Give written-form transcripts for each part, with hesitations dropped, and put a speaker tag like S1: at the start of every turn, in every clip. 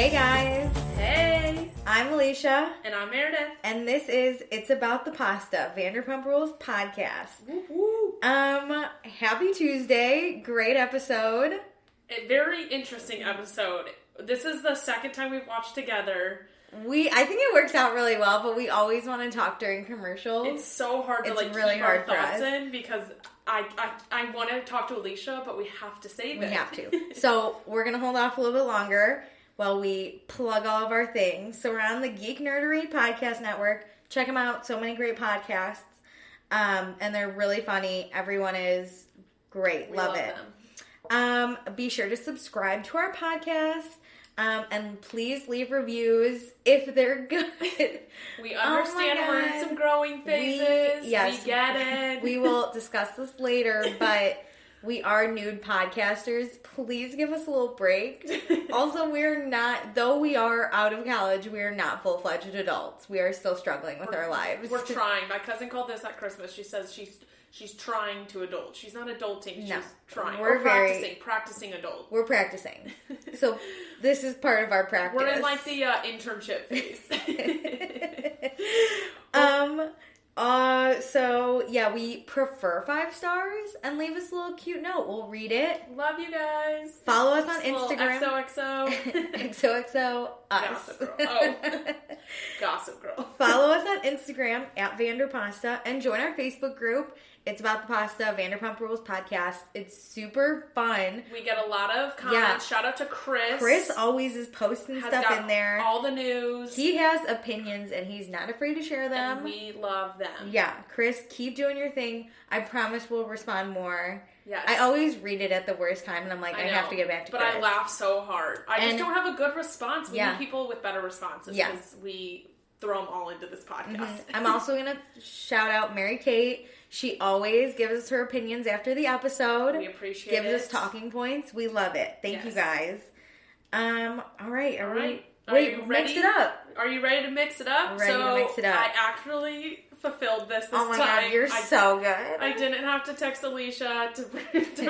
S1: Hey guys.
S2: Hey.
S1: I'm Alicia.
S2: And I'm Meredith.
S1: And this is It's About the Pasta, Vanderpump Rules podcast.
S2: Woo-woo.
S1: Happy Tuesday. Great episode.
S2: A very interesting episode. This is the second time we've watched together.
S1: I think it works out really well, but we always want to talk during commercials.
S2: It's so hard to
S1: really
S2: keep
S1: hard
S2: our
S1: for
S2: thoughts
S1: us.
S2: in because I want to talk to Alicia, but we have to save it.
S1: We have to. So we're going to hold off a little bit longer while we plug all of our things. So we're on the Geek Nerdery Podcast Network. Check them out. So many great podcasts. And they're really funny. Everyone is great.
S2: We
S1: love it.
S2: them.
S1: Be sure to subscribe to our podcast. And please leave reviews if they're good.
S2: We understand we're in some growing phases. We get it.
S1: We will discuss this later, but we are nude podcasters. Please give us a little break. Also, though we are out of college, we are not full-fledged adults. We are still struggling with our lives.
S2: We're trying. My cousin called this at Christmas. She says she's trying to adult. She's not adulting. She's trying. We're practicing adult.
S1: We're practicing. So this is part of our practice.
S2: We're in like the internship phase.
S1: So yeah, we prefer 5 stars and leave us a little cute note. We'll read it.
S2: Love you guys.
S1: Follow us on Instagram.
S2: XOXO.
S1: XOXO us.
S2: Gossip Girl. Oh. Gossip Girl.
S1: Follow us on Instagram at Vanderpasta and join our Facebook group. It's About the Pasta, Vanderpump Rules podcast. It's super fun.
S2: We get a lot of comments. Yeah. Shout out to Chris.
S1: Chris always is posting stuff in there.
S2: All the news.
S1: He has opinions and he's not afraid to share them.
S2: And we love them.
S1: Yeah. Chris, keep doing your thing. I promise we'll respond more.
S2: Yes.
S1: I always read it at the worst time and I'm like, I have to get back to Chris.
S2: But I laugh so hard. I just don't have a good response. We need people with better responses because we throw them all into this podcast.
S1: Mm-hmm. I'm also going to shout out Mary Kate. She always gives us her opinions after the episode.
S2: We appreciate it.
S1: Gives us talking points. We love it. Thank you guys. All right.
S2: Wait,
S1: mix it up.
S2: Are you ready to mix it up?
S1: Ready to mix it up.
S2: I actually fulfilled this time.
S1: Oh my God, you're so good.
S2: I didn't have to text Alicia to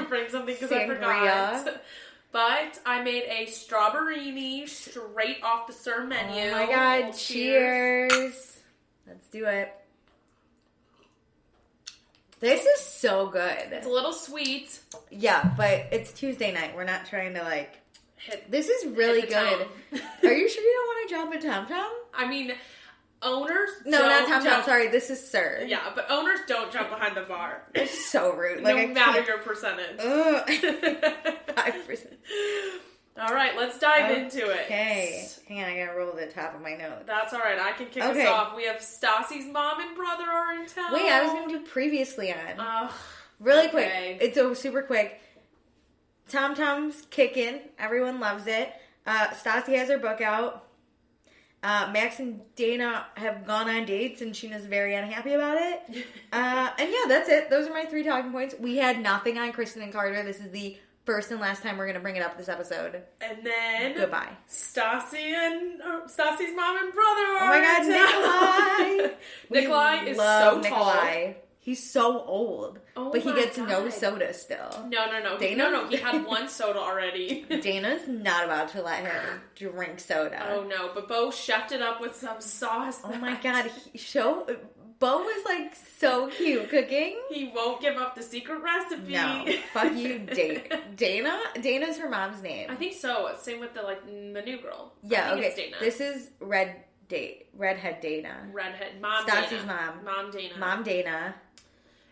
S2: bring something because I forgot. But I made a strawberrini straight off the Sir menu.
S1: Oh my God, cheers. Let's do it. This is so good.
S2: It's a little sweet.
S1: Yeah, but it's Tuesday night. We're not trying to
S2: hit.
S1: This is really good. Are you sure you don't want to jump a Tom Tom?
S2: I mean, owners.
S1: No, not Tom Tom. Sorry, this is Sir.
S2: Yeah, but owners don't jump behind the bar.
S1: It's so rude.
S2: No matter your percentage.
S1: 5%.
S2: All right, let's dive into it.
S1: Okay. Hang on, I gotta roll the top of my notes.
S2: That's all right. I can kick us off. We have Stassi's mom and brother are in town.
S1: Wait, I was gonna do previously on. Really quick. It's super quick. Tom Tom's kicking. Everyone loves it. Stassi has her book out. Max and Dayna have gone on dates, and Scheana's very unhappy about it. And yeah, that's it. Those are my 3 talking points. We had nothing on Kristen and Carter. This is the first and last time we're going to bring it up this episode.
S2: And then
S1: goodbye.
S2: Stassi's mom and brother are
S1: oh my God, Nikolai.
S2: Nikolai is so
S1: Nikolai. Tall. He's so old, but he gets no soda still.
S2: No. He had 1 soda already.
S1: Dana's not about to let him drink soda.
S2: Oh no, but Bo chefed it up with some sauce.
S1: Oh my God, Bo was so cute cooking.
S2: He won't give up the secret recipe.
S1: No, fuck you, Dayna. Dayna's her mom's name.
S2: I think so. Same with the new girl.
S1: Yeah, okay.
S2: It's Dayna.
S1: This is redhead Dayna.
S2: Mom.
S1: Stassi's
S2: mom.
S1: Mom Dayna.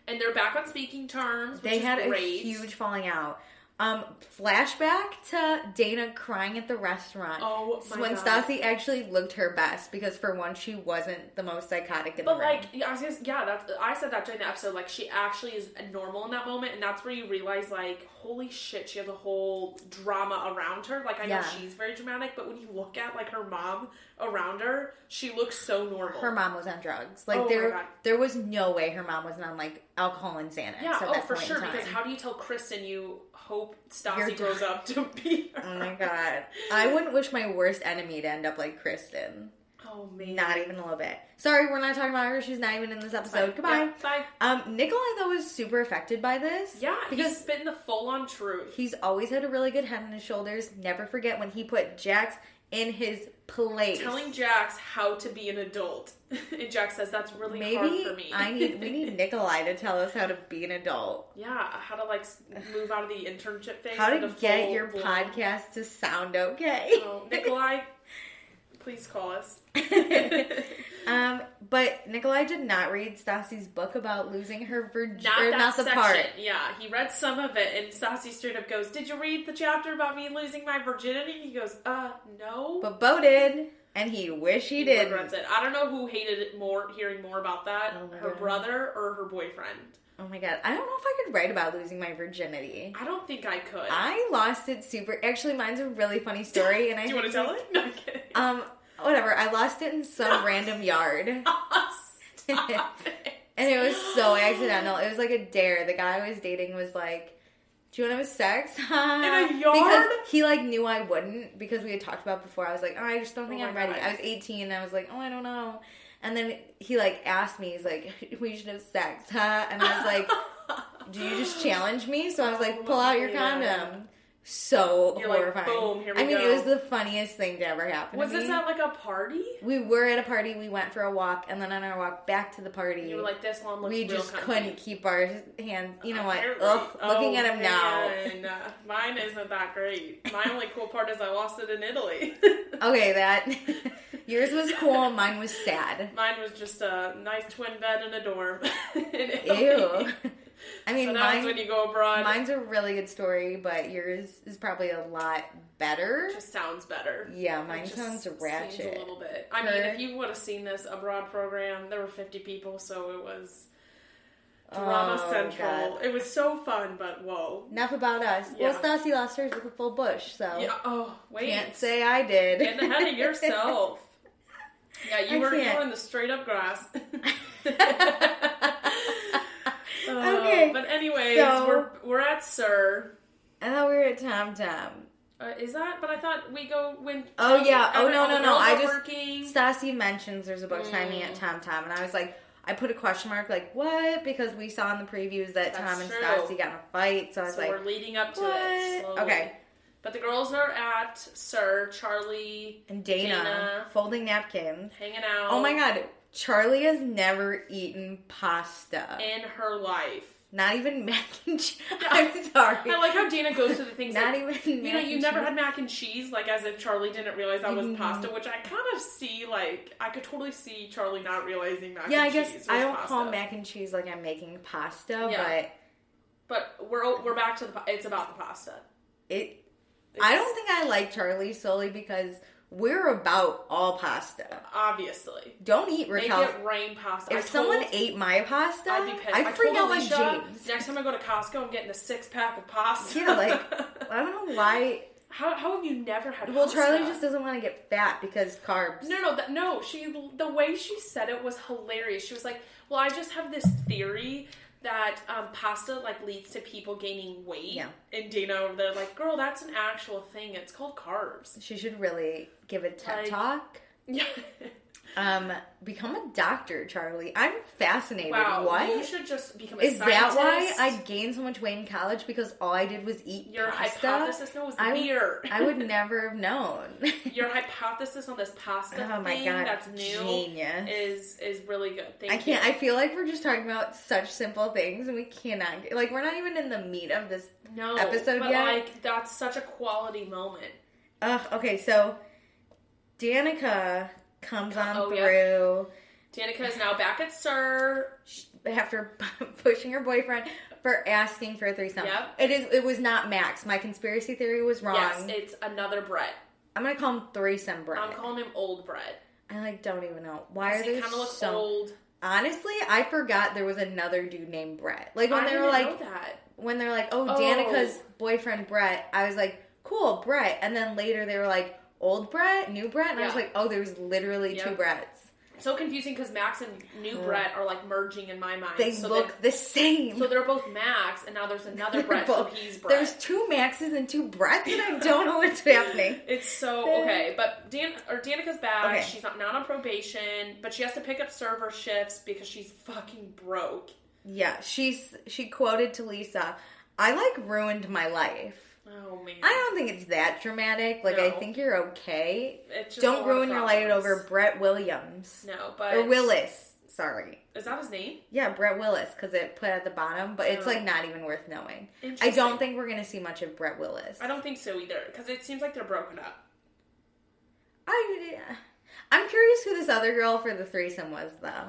S2: And they're back on speaking terms.
S1: They had a huge falling out. Flashback to Dayna crying at the restaurant.
S2: Oh my
S1: when
S2: God.
S1: Stassi actually looked her best because for once she wasn't the most psychotic in the room.
S2: I said that during the episode. She actually is normal in that moment, and that's where you realize holy shit, she has a whole drama around her. I know she's very dramatic, but when you look at her mom around her, she looks so normal.
S1: Her mom was on drugs. There was no way her mom wasn't on alcohol and Xanax.
S2: Yeah, for sure. Because how do you tell Kristen you hope Stassi grows up to be her?
S1: Oh my God. I wouldn't wish my worst enemy to end up like Kristen.
S2: Oh, man.
S1: Not even a little bit. Sorry, we're not talking about her. She's not even in this episode. Goodbye.
S2: Yeah, bye.
S1: Nikolai, though, was super affected by this.
S2: Yeah, he's spitting the full-on truth.
S1: He's always had a really good head on his shoulders. Never forget when he put Jax in his place.
S2: Telling Jax how to be an adult. And Jax says, that's really hard for me.
S1: We need Nikolai to tell us how to be an adult.
S2: Yeah, how to, like, move out of the internship phase.
S1: How to get your podcast to sound okay.
S2: Oh, Nikolai, please call us.
S1: But Nikolai did not read Stassi's book about losing her virginity.
S2: Not the section. Part. Yeah, he read some of it, and Stassi straight up goes, "Did you read the chapter about me losing my virginity?" And he goes, no.
S1: But Bo did, and he wish he did.
S2: Regrets it. I don't know who hated it more, hearing more about that, her brother or her boyfriend.
S1: Oh my god, I don't know if I could write about losing my virginity.
S2: I don't think I could.
S1: I lost it actually, mine's a really funny story, and
S2: Do you want to tell it? No, I'm kidding.
S1: Whatever, I lost it in some random yard.
S2: Stop it.
S1: And it was so accidental. It was like a dare. The guy I was dating was like, "Do you want to have sex?"
S2: In a yard?
S1: Because he like knew I wouldn't, because we had talked about before. I was like, "Oh, I just don't think I'm ready." I was 18 and I was like, "Oh, I don't know." And then he like asked me, he's like, "We should have sex, huh?" And I was like, "Do you just challenge me?" So I was like, "Pull out your condom." So
S2: You're
S1: horrifying.
S2: Like, boom, here we go.
S1: It was the funniest thing to ever happen
S2: Was
S1: to me.
S2: this at like a party?
S1: We were at a party, we went for a walk, and then on our walk back to the party,
S2: you were like, this one looks
S1: we
S2: real
S1: just
S2: comfy.
S1: couldn't keep our hands, you know what, looking at him now.
S2: Mine isn't that great. My only cool part is I lost it in Italy.
S1: Okay, yours was cool, mine was sad.
S2: Mine was just a nice twin bed in a dorm in Italy.
S1: Ew. I mean,
S2: so that was when you go abroad.
S1: Mine's a really good story, but yours is probably a lot better.
S2: It just sounds better.
S1: Yeah, mine sounds ratchet.
S2: Seems a little bit. I mean, if you would have seen this abroad program, there were 50 people, so it was drama central. God. It was so fun, but whoa.
S1: Enough about us. Yeah. Well, Stassi lost hers with a full bush, so.
S2: Yeah. Oh, wait.
S1: Can't say I did.
S2: Getting ahead of yourself. Yeah, you were in the straight up grass.
S1: Okay.
S2: But anyways, so, we're at Sir.
S1: I thought we were at Tom Tom.
S2: Is that? But I thought we go when...
S1: Oh, yeah. Oh, no.
S2: Working.
S1: Stassi mentions there's a book signing at Tom Tom, and I was like, I put a question mark, like, what? Because we saw in the previews that Tom and Stassi got in a fight, so I was like...
S2: we're leading up to it slowly.
S1: Okay.
S2: But the girls are at Sir, Charlie,
S1: and Dayna, folding napkins.
S2: Hanging out.
S1: Oh my god, Charlie has never eaten pasta.
S2: In her life.
S1: Not even mac and cheese. I'm sorry.
S2: I like how Dayna goes to the things
S1: Not
S2: like,
S1: even
S2: you've never had mac and cheese, like as if Charlie didn't realize that was pasta, which I kind of see, like, I could totally see Charlie not realizing mac and cheese.
S1: Yeah, I guess I don't
S2: pasta.
S1: call mac and cheese like I'm making pasta,
S2: but we're back to it's about the pasta.
S1: I don't think I like Charlie solely because we're about all pasta.
S2: Obviously.
S1: Don't eat Raquel.
S2: Make it rain pasta.
S1: If someone ate my pasta,
S2: I'd be pissed.
S1: I'd freak out like James.
S2: Next time I go to Costco, I'm getting a 6-pack of pasta.
S1: Yeah, like, I don't know why.
S2: How have you never had pasta?
S1: Well, Charlie just doesn't want to get fat because carbs.
S2: No. The way she said it was hilarious. She was like, well, I just have this theory that pasta like leads to people gaining weight.
S1: Yeah.
S2: And Dayna over there like, girl, that's an actual thing. It's called carbs.
S1: She should really give a TED talk.
S2: Yeah.
S1: Become a doctor, Charlie. I'm fascinated.
S2: Wow,
S1: what?
S2: You should just become a
S1: scientist. Is that why I
S2: gained
S1: gained so much weight in college? Because all I did was eat
S2: Your
S1: pasta?
S2: hypothesis was weird.
S1: I would never have known.
S2: Your hypothesis on this pasta thing that's new
S1: genius.
S2: is really good.
S1: I can't. I feel like we're just talking about such simple things, and we cannot. Like, we're not even in the meat of this episode
S2: but
S1: yet.
S2: Like, that's such a quality moment.
S1: Okay, so Danica comes on through.
S2: Danica is now back at Sir
S1: after pushing her boyfriend for asking for a threesome.
S2: Yep.
S1: It was not Max. My conspiracy theory was wrong.
S2: Yes, it's another Brett.
S1: I'm gonna call him threesome Brett.
S2: I'm calling him old Brett.
S1: I don't even know why are they
S2: he kind of looks old.
S1: Honestly, I forgot there was another dude named Brett. Like when they were like, when they're like, oh, Danica's boyfriend Brett. I was like, cool, Brett. And then later they were like, old Brett, new Brett, and I was like, oh, there's literally two Bretts.
S2: So confusing because Max and new Brett are like merging in my mind.
S1: They look the same.
S2: So they're both Max, and now there's another Brett, so he's Brett.
S1: There's two Maxes and two Bretts, and I don't know what's happening.
S2: It's so okay, but Danica's back. Okay. She's not on probation, but she has to pick up server shifts because she's fucking broke.
S1: Yeah, she quoted to Lisa, "I like ruined my life."
S2: Oh, man.
S1: I don't think it's that dramatic. Like,
S2: No.
S1: I think you're okay.
S2: It's just
S1: don't ruin your light over Brett Williams.
S2: No, but...
S1: Or Willis. Sorry.
S2: Is that his name?
S1: Yeah, Brett Willis, because it put at the bottom, but it's, like, not even worth knowing. I don't think we're going to see much of Brett Willis.
S2: I don't think so either, because it seems like they're broken up.
S1: I'm curious who this other girl for the threesome was, though.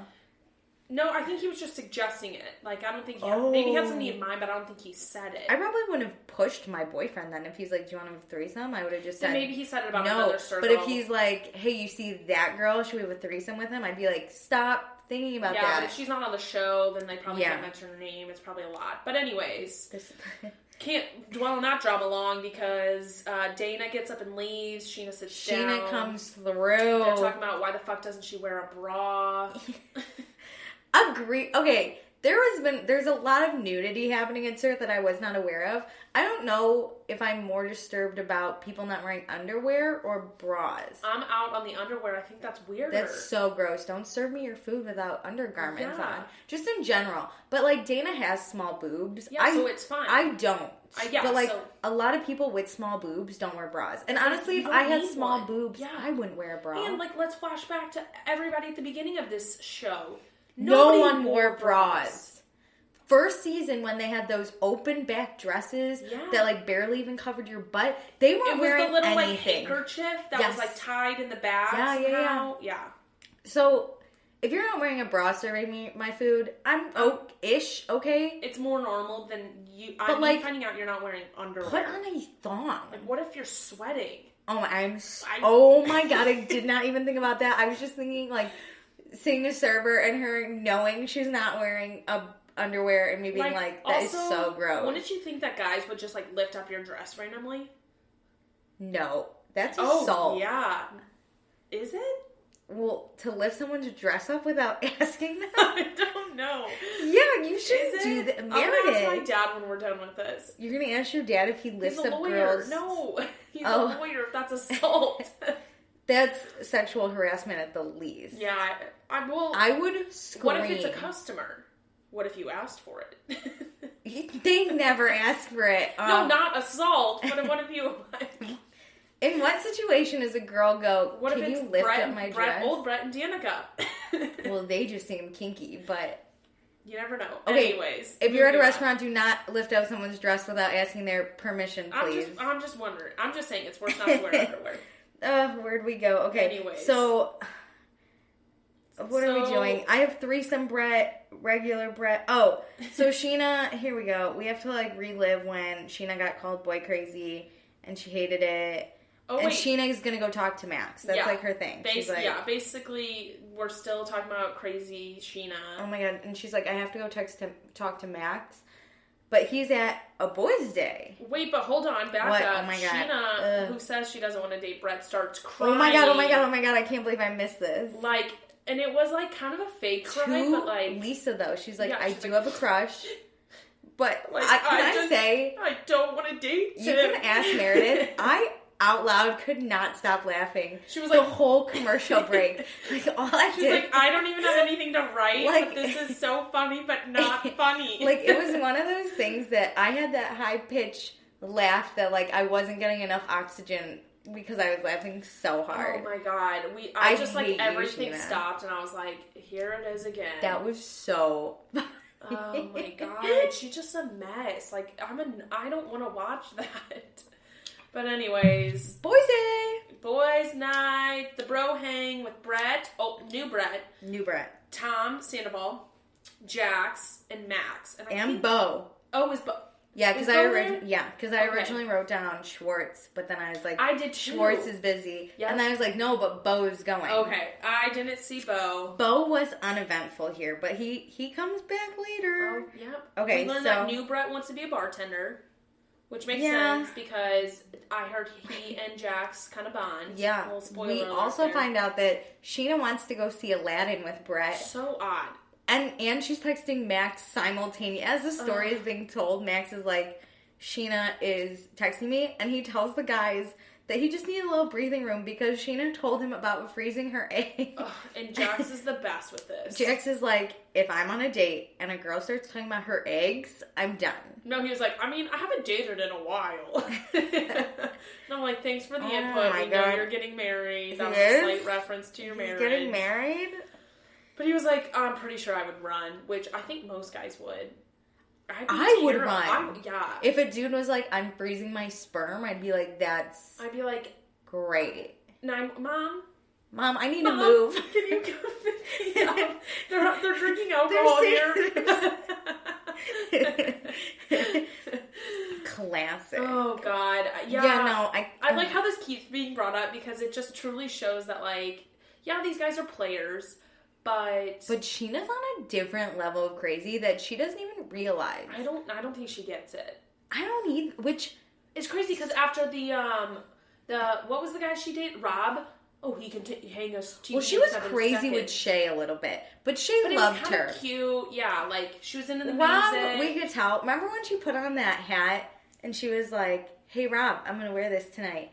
S2: No, I think he was just suggesting it. Like, I don't think maybe he had something in mind, but I don't think he said it.
S1: I probably wouldn't have pushed my boyfriend then if he's like, do you want to have a threesome? I would have just said,
S2: maybe he said it about another circle.
S1: But if he's like, hey, you see that girl, should we have a threesome with him? I'd be like, stop thinking about that.
S2: Yeah, but if she's not on the show, then they probably can't mention her name. It's probably a lot. But anyways, can't dwell on that drama long because Dayna gets up and leaves. Scheana sits down.
S1: Scheana comes through.
S2: They're talking about why the fuck doesn't she wear a bra.
S1: Agree. Okay, there's a lot of nudity happening in Surf that I was not aware of. I don't know if I'm more disturbed about people not wearing underwear or bras.
S2: I'm out on the underwear. I think that's weirder.
S1: That's so gross. Don't serve me your food without undergarments on. Just in general. But like Dayna has small boobs.
S2: Yeah, so it's fine.
S1: I don't. But like a lot of people with small boobs don't wear bras. And honestly, if I had small boobs, I wouldn't wear a bra.
S2: And like let's flash back to everybody at the beginning of this show.
S1: No one wore bras. First season when they had those open back dresses that like barely even covered your butt, they weren't wearing anything. It was the little like
S2: handkerchief that was like tied in the back. Yeah.
S1: So if you're not wearing a bra serving me my food, I'm okay.
S2: It's more normal than you.
S1: But
S2: I'm
S1: like
S2: finding out you're not wearing underwear.
S1: Put on a thong.
S2: Like what if you're sweating?
S1: Oh my god! I did not even think about that. I was just thinking like. Seeing the server and her knowing she's not wearing underwear and me being like that is so gross.
S2: Wouldn't you think that guys would just like lift up your dress randomly?
S1: No, that's assault.
S2: Yeah, is it?
S1: Well, to lift someone's dress up without asking them?
S2: I don't know.
S1: Yeah, you shouldn't do that.
S2: I'm gonna ask my dad when we're done with this.
S1: You're gonna ask your dad if he lifts up
S2: lawyer.
S1: girls?
S2: No, he's a lawyer. That's assault.
S1: That's sexual harassment at the least.
S2: Yeah,
S1: I would scream.
S2: What if it's a customer? What if you asked for
S1: it? They never ask for it.
S2: No, not assault. But what if you...
S1: In what situation does a girl go,
S2: what
S1: can
S2: if it's
S1: you lift up my dress?
S2: Old Brett and Danica.
S1: Well, they just seem kinky, but...
S2: You never know.
S1: Okay,
S2: anyways.
S1: If you're at a restaurant, do not lift up someone's dress without asking their permission, please.
S2: I'm just wondering. I'm just saying it's worse not to wear underwear.
S1: Where'd we go? Okay.
S2: Anyways.
S1: So, what are we doing? I have threesome Brett, regular Brett. Oh, so Scheana, here we go. We have to, like, relive when Scheana got called boy crazy, and she hated it. Oh, and Scheana is going to go talk to Max. That's, like, her thing.
S2: Basically, we're still talking about crazy Scheana.
S1: Oh, my God. And she's like, I have to go talk to Max. But he's at a boys' day.
S2: Wait, but hold on. Back up.
S1: Oh, my God.
S2: Scheana, who says she doesn't want to date Brett, starts crying.
S1: Oh, my God. I can't believe I missed this.
S2: Like, and it was, like, kind of a fake cry, but, like...
S1: Lisa, though. She's like, I do have a crush. But
S2: like,
S1: I
S2: don't want to date him.
S1: You can ask Meredith. I... out loud could not stop laughing.
S2: She was
S1: the
S2: like,
S1: whole commercial break. Like all I
S2: did. She's like, I don't even have anything to write. Like, but this is so funny, but not funny.
S1: Like it was one of those things that I had that high pitch laugh that like I wasn't getting enough oxygen because I was laughing so hard.
S2: Oh my God, I just like everything stopped and I was like, here it is again.
S1: That was so.
S2: Oh my God, she's just a mess. Like I don't want to watch that. But anyways.
S1: Boys day.
S2: Boys night. The bro hang with Brett. Oh, new Brett. Tom Sandoval. Jax. And Max.
S1: And Bo.
S2: Oh, it was Bo.
S1: Yeah, because I originally wrote down Schwartz, but then I was like,
S2: I did too.
S1: Schwartz is busy. Yes. And then I was like, no, but Bo's going.
S2: Okay, I didn't see Bo.
S1: Bo was uneventful here, but he comes back later.
S2: Oh, yeah.
S1: Okay,
S2: we learned that new Brett wants to be a bartender. Which makes sense because I heard he and Jax kind of bond.
S1: Yeah. We also find out that Scheana wants to go see Aladdin with Brett.
S2: So odd.
S1: And she's texting Max simultaneously. As the story is being told, Max is like, Scheana is texting me, and he tells the guys that he just needed a little breathing room because Scheana told him about freezing her eggs.
S2: And Jax is the best with this.
S1: Jax is like, if I'm on a date and a girl starts talking about her eggs, I'm done.
S2: No, he was like, I mean, I haven't dated in a while. And I'm like, thanks for the input. We know you're getting married. That was a slight reference to your marriage.
S1: Getting married?
S2: But he was like, I'm pretty sure I would run, which I think most guys would.
S1: I would run.
S2: Yeah.
S1: If a dude was like, I'm freezing my sperm, I'd be like,
S2: I'd be like,
S1: great.
S2: Mom,
S1: I need to move.
S2: Can you come pick me up? They're drinking alcohol here.
S1: Classic.
S2: Oh, God. Yeah.
S1: Yeah, no,
S2: I like how this keeps being brought up because it just truly shows that, like, yeah, these guys are players, but
S1: Scheana's on a different level of crazy that she doesn't even realize.
S2: I don't think she gets it.
S1: I don't either. Which
S2: is crazy because after the what was the guy she dated? Rob. Oh, he can hang us.
S1: Well, she was crazy with Shay a little bit, but Shay loved her.
S2: It was cute, yeah. Like she was into the
S1: Rob,
S2: music.
S1: we could tell. Remember when she put on that hat and she was like, "Hey, Rob, I'm gonna wear this tonight.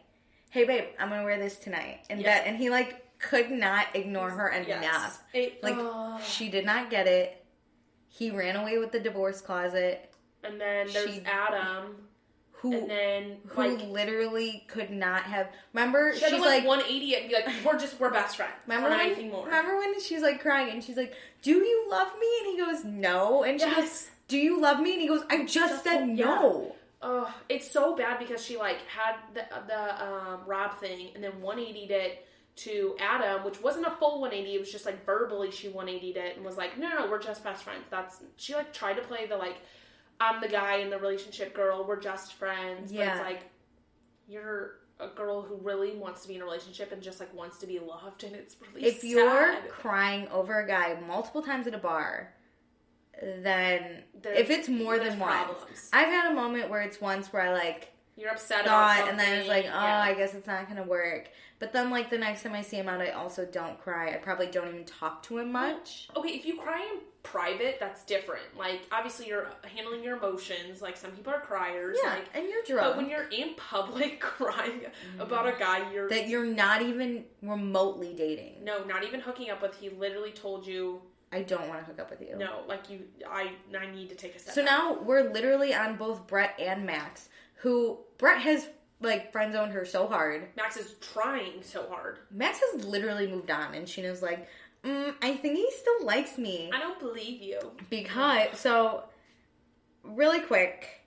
S1: Hey, babe, I'm gonna wear this tonight." And and he like could not ignore her enough. She did not get it. He ran away with the divorce closet.
S2: And then there's Adam.
S1: Who literally could not have. Remember, she's like
S2: 180 and be like, we're best friends.
S1: Remember when she's like crying and she's like, "Do you love me?" And he goes, "No." And she goes, "Do you love me?" And he goes, "I just said no."
S2: Oh, it's so bad because she like had the Rob thing and then 180'd it to Adam, which wasn't a full 180. It was just like verbally she 180'd it and was like, no, we're just best friends. She like tried to play the like, I'm the guy in the relationship girl, we're just friends. But it's like, you're a girl who really wants to be in a relationship and just like wants to be loved, and it's really
S1: sad. If you're crying over a guy multiple times at a bar, then if it's more than once. I've had a moment where it's once where I like
S2: you're upset about something,
S1: and then it's like, I guess it's not gonna work. But then like the next time I see him out, I also don't cry. I probably don't even talk to him much.
S2: Okay, if you cry in private, that's different. Like obviously you're handling your emotions. Like some people are criers.
S1: Yeah,
S2: like,
S1: and you're drunk.
S2: But when you're in public crying about a guy
S1: that you're not even remotely dating.
S2: No, not even hooking up with. He literally told you,
S1: I don't want to hook up with you.
S2: No, like I need to take a step
S1: So
S2: back.
S1: now we're literally on both Brett and Max, who Brett has like friend zoned her so hard.
S2: Max is trying so hard.
S1: Max has literally moved on, and Scheana's like, I think he still likes me.
S2: I don't believe you.
S1: Because, so, really quick,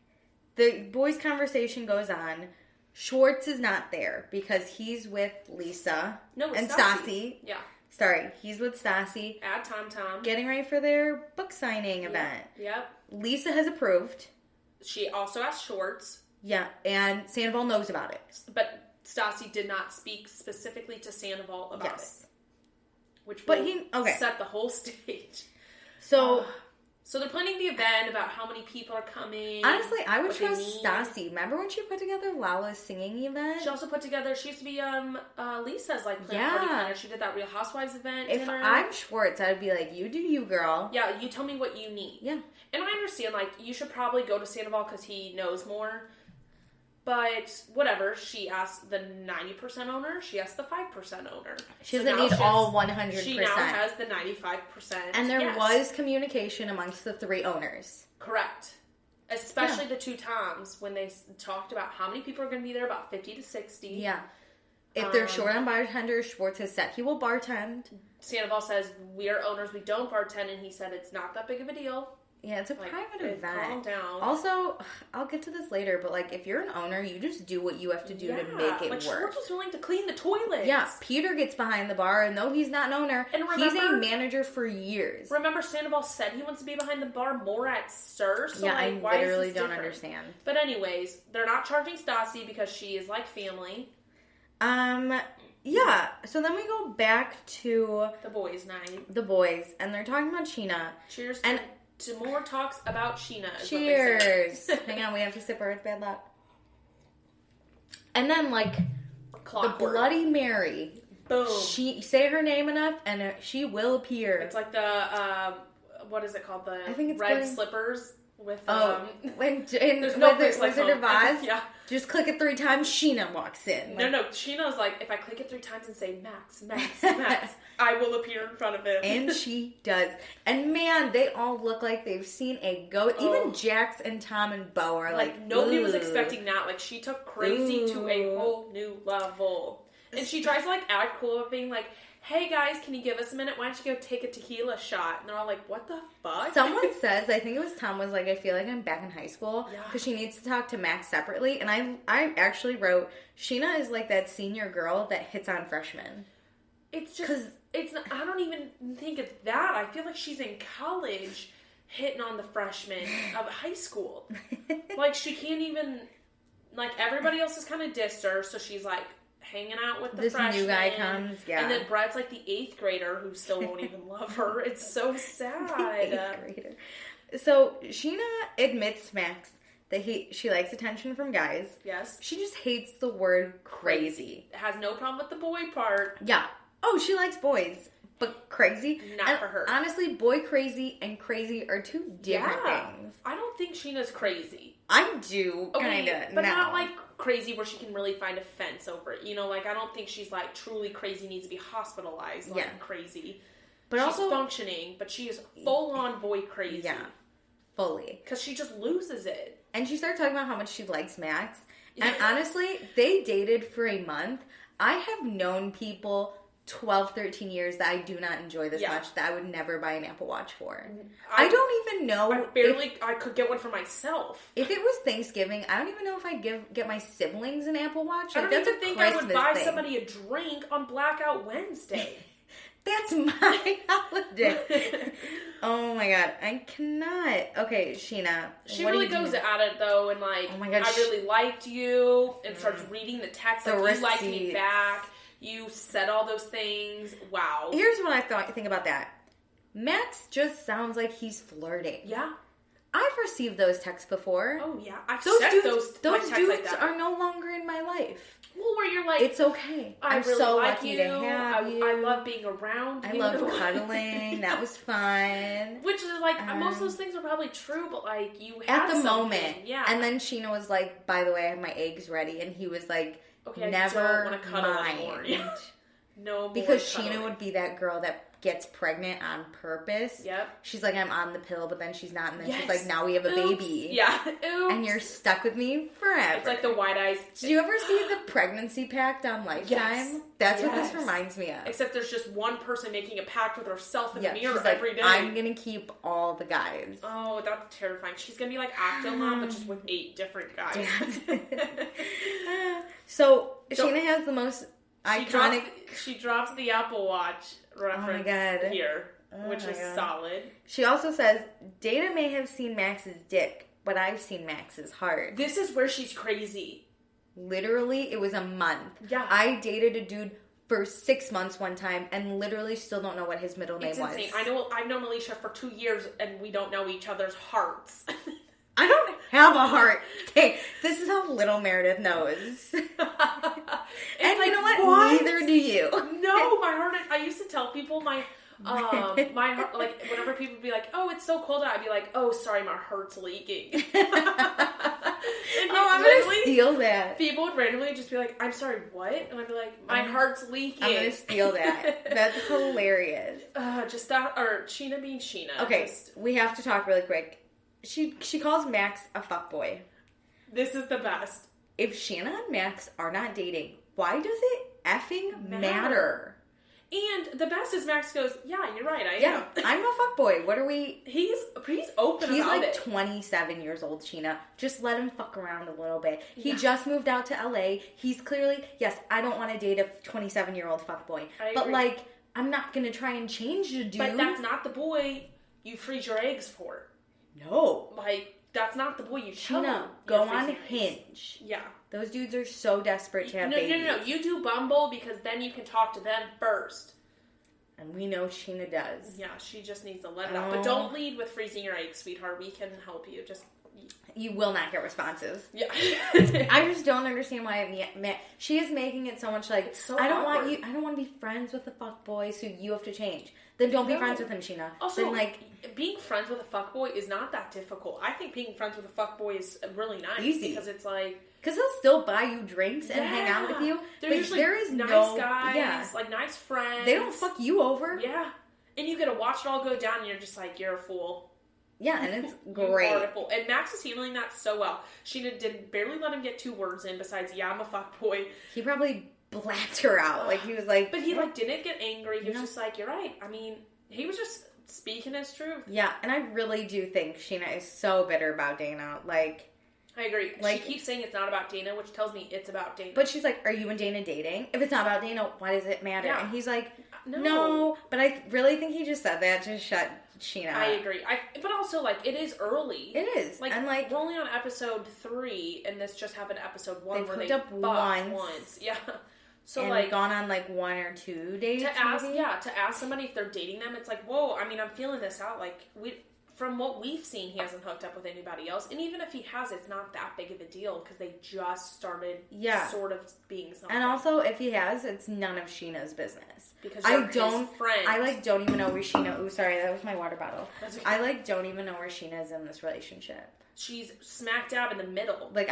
S1: the boys' conversation goes on. Schwartz is not there because he's with Lisa and Stassi.
S2: Yeah.
S1: Sorry, he's with Stassi.
S2: Add Tom.
S1: Getting ready for their book signing event.
S2: Yep.
S1: Lisa has approved.
S2: She also asked Schwartz.
S1: Yeah, and Sandoval knows about it.
S2: But Stassi did not speak specifically to Sandoval about it. Which set the whole stage.
S1: So
S2: they're planning the event about how many people are coming.
S1: Honestly, I would trust Stassi. Remember when she put together Lala's singing event?
S2: She also put together, she used to be Lisa's like party planner. She did that Real Housewives event.
S1: If I'm Schwartz, I'd be like, you do you, girl.
S2: Yeah, you tell me what you need.
S1: Yeah.
S2: And I understand, like, you should probably go to Sandoval because he knows more. But whatever, she asked the 90% owner, she asked the 5% owner.
S1: She doesn't need all 100%.
S2: She now has the 95%.
S1: And there was communication amongst the 3 owners.
S2: Correct. Especially the 2 Toms, when they talked about how many people are going to be there, about 50 to 60.
S1: Yeah. If they're short on bartenders, Schwartz has said he will bartend.
S2: Sandoval says, we are owners, we don't bartend, and he said it's not that big of a deal.
S1: Yeah, it's a private event.
S2: Calm down.
S1: Also, I'll get to this later, but like if you're an owner, you just do what you have to do to make it work.
S2: Schwartz was willing to clean the toilets.
S1: Yeah, Peter gets behind the bar, and though he's not an owner, he's a manager for years.
S2: Remember, Sandoval said he wants to be behind the bar more at SUR, so
S1: yeah,
S2: like,
S1: I literally don't understand.
S2: But anyways, they're not charging Stassi because she is like family.
S1: Yeah, so then we go back to
S2: the boys' night.
S1: The boys, and they're talking about Scheana.
S2: Cheers to more talks about Scheana.
S1: Cheers. Hang on, we have to sip or it's bad luck. And then, like, the Bloody Mary.
S2: Boom.
S1: She say her name enough, and she will appear.
S2: It's like the, what is it called? The
S1: I think it's
S2: red slippers. With,
S1: when
S2: there's no place like
S1: Wizard of Oz?
S2: Yeah.
S1: Just click it 3 times, Scheana walks in.
S2: Like, no, Scheana's like, if I click it 3 times and say, Max, Max, Max, I will appear in front of him.
S1: And she does. And man, they all look like they've seen a ghost. Even Jax and Tom and Bo are like,
S2: nobody was expecting that. Like, she took crazy to a whole new level. And she tries to, like, act cool of being like, hey guys, can you give us a minute? Why don't you go take a tequila shot? And they're all like, what the fuck?
S1: Someone says, I think it was Tom, was like, I feel like I'm back in high school because she needs to talk to Max separately. And I actually wrote, Scheana is like that senior girl that hits on freshmen.
S2: It's just, I don't even think it's that. I feel like she's in college hitting on the freshmen of high school. Like, she can't even, like, everybody else has kind of dissed her, so she's like, hanging out with the freshman.
S1: This new guy comes,
S2: And then Brett's like the 8th grader who still won't even love her. It's so sad.
S1: 8th grader. So, Scheana admits to Max that she likes attention from guys.
S2: Yes.
S1: She just hates the word crazy.
S2: Has no problem with the boy part.
S1: Yeah. Oh, she likes boys. But crazy?
S2: Not for her.
S1: Honestly, boy crazy and crazy are 2 different things.
S2: I don't think Sheena's crazy.
S1: I do, kind of.
S2: But not like crazy where she can really find a fence over it. You know, like, I don't think she's like truly crazy, needs to be hospitalized like crazy. But she's also functioning, but she is full on boy crazy.
S1: Yeah. Fully.
S2: Because she just loses it.
S1: And she started talking about how much she likes Max. And honestly, they dated for a month. I have known people 12, 13 years that I do not enjoy this much, that I would never buy an Apple Watch for. I don't even know.
S2: I could get one for myself.
S1: If it was Thanksgiving, I don't even know if I'd get my siblings an Apple Watch. Like,
S2: I don't even think I would buy somebody a drink on Blackout Wednesday.
S1: That's my holiday. Oh my god, I cannot. Okay, Scheana.
S2: She really goes at it though, and like, oh my god, I really liked you, and starts reading the text like, you liked me back. You said all those things. Wow.
S1: Here's what I think about that. Max just sounds like he's flirting.
S2: Yeah.
S1: I've received those texts before.
S2: Oh, yeah. I've sent those
S1: dudes
S2: like that.
S1: are no longer in my life.
S2: Well, where you're like,
S1: it's okay. I'm
S2: really
S1: so
S2: like
S1: lucky
S2: you.
S1: to have you.
S2: I love being around you.
S1: I love cuddling. That was fun.
S2: Which is like, most of those things are probably true, but like, you had
S1: at the
S2: something.
S1: moment.
S2: Yeah.
S1: And then Scheana was like, by the way, I have my eggs ready. And he was like,
S2: okay,
S1: never
S2: I don't want to cuddle anymore. Yeah. No more
S1: because
S2: cuddling.
S1: Scheana would be that girl that gets pregnant on purpose.
S2: Yep.
S1: She's like, I'm on the pill, but then she's not. And then she's like, now we have a baby.
S2: Yeah. Oops.
S1: And you're stuck with me forever.
S2: It's like the wide eyes.
S1: Did you ever see the pregnancy pact on Lifetime?
S2: Yes.
S1: That's what this reminds me of.
S2: Except there's just one person making a pact with herself in the mirror
S1: she's like,
S2: every day.
S1: I'm going to keep all the guys.
S2: Oh, that's terrifying. She's going to be like Octomom, but just with 8 different guys.
S1: So, Scheana has the most iconic...
S2: She drops the Apple Watch reference here, which is solid.
S1: She also says, Dayna may have seen Max's dick, but I've seen Max's heart.
S2: This is where she's crazy.
S1: Literally, it was a month.
S2: Yeah.
S1: I dated a dude for 6 months one time and literally still don't know what his middle name was.
S2: It's insane. I've known Alicia for 2 years and we don't know each other's hearts.
S1: I don't have a heart. Okay, this is how little Meredith knows. And like, you know what? Neither do you.
S2: No, my heart. I used to tell people my heart, like whenever people would be like, "Oh, it's so cold out," I'd be like, "Oh, sorry, my heart's leaking."
S1: I'm gonna steal that.
S2: People would randomly just be like, "I'm sorry, what?" And I'd be like, "My heart's leaking."
S1: I'm gonna steal that. That's hilarious.
S2: Just that, or Scheana being Scheana.
S1: Okay, we have to talk really quick. She calls Max a fuckboy.
S2: This is the best.
S1: If Scheana and Max are not dating, why does it effing matter?
S2: And the best is Max goes, yeah, you're right, I am.
S1: I'm a fuckboy. What are we...
S2: He's open about it.
S1: He's like 27 years old, Scheana. Just let him fuck around a little bit. He just moved out to LA. He's clearly... Yes, I don't want to date a 27-year-old fuckboy. But like, I'm not going to try and change the dude.
S2: But that's not the boy you freeze your eggs for.
S1: No.
S2: Like, that's not the boy you tell
S1: Scheana, go on Hinge.
S2: Yeah.
S1: Those dudes are so desperate to have babies.
S2: No. You do Bumble because then you can talk to them first.
S1: And we know Scheana does.
S2: Yeah, she just needs to let it out. But don't lead with freezing your eggs, sweetheart. We can help you. Just
S1: you will not get responses.
S2: Yeah.
S1: I just don't understand why she is making it so much like,
S2: so
S1: I don't
S2: awkward.
S1: I don't want to be friends with the fuckboy, so you have to change. Then don't be friends with him, Scheana.
S2: Also,
S1: then, like,
S2: being friends with a fuckboy is not that difficult. I think being friends with a fuckboy is really nice.
S1: Easy.
S2: Because it's like...
S1: Because he'll still buy you drinks and hang out with you.
S2: There's usually
S1: there is
S2: nice
S1: no...
S2: guys, like nice friends.
S1: They don't fuck you over.
S2: Yeah. And you get to watch it all go down and you're just like, you're a fool.
S1: Yeah, and it's great.
S2: And Max is handling that so well. Sheena did barely let him get 2 words in besides, yeah, I'm a fuckboy.
S1: He probably blacked her out. Like, he was like...
S2: But he, like, didn't get angry. He was just like, you're right. I mean, he was just speaking his truth.
S1: Yeah, and I really do think Scheana is so bitter about Dayna. Like...
S2: I agree.
S1: Like,
S2: she keeps saying it's not about Dayna, which tells me it's about Dayna.
S1: But she's like, are you and Dayna dating? If it's not about Dayna, why does it matter?
S2: Yeah.
S1: And he's like,
S2: no.
S1: No. But I really think he just said that to shut Scheana up.
S2: I agree. But also, like, it is early.
S1: It is.
S2: Like,
S1: and like,
S2: we're only on episode 3, and this just happened episode 1 where they
S1: hooked up
S2: once. Yeah. So,
S1: and
S2: like,
S1: gone on like 1 or 2 dates.
S2: To ask somebody if they're dating them, it's like, whoa, I mean, I'm feeling this out. Like, from what we've seen, he hasn't hooked up with anybody else. And even if he has, it's not that big of a deal because they just started sort of being something.
S1: And also, if he has, it's none of Sheena's business.
S2: Because you're his friend.
S1: I like don't even know where Scheana... Oh, sorry, that was my water bottle.
S2: That's okay.
S1: I like don't even know where Scheana is in this relationship.
S2: She's smack dab in the middle.
S1: Like,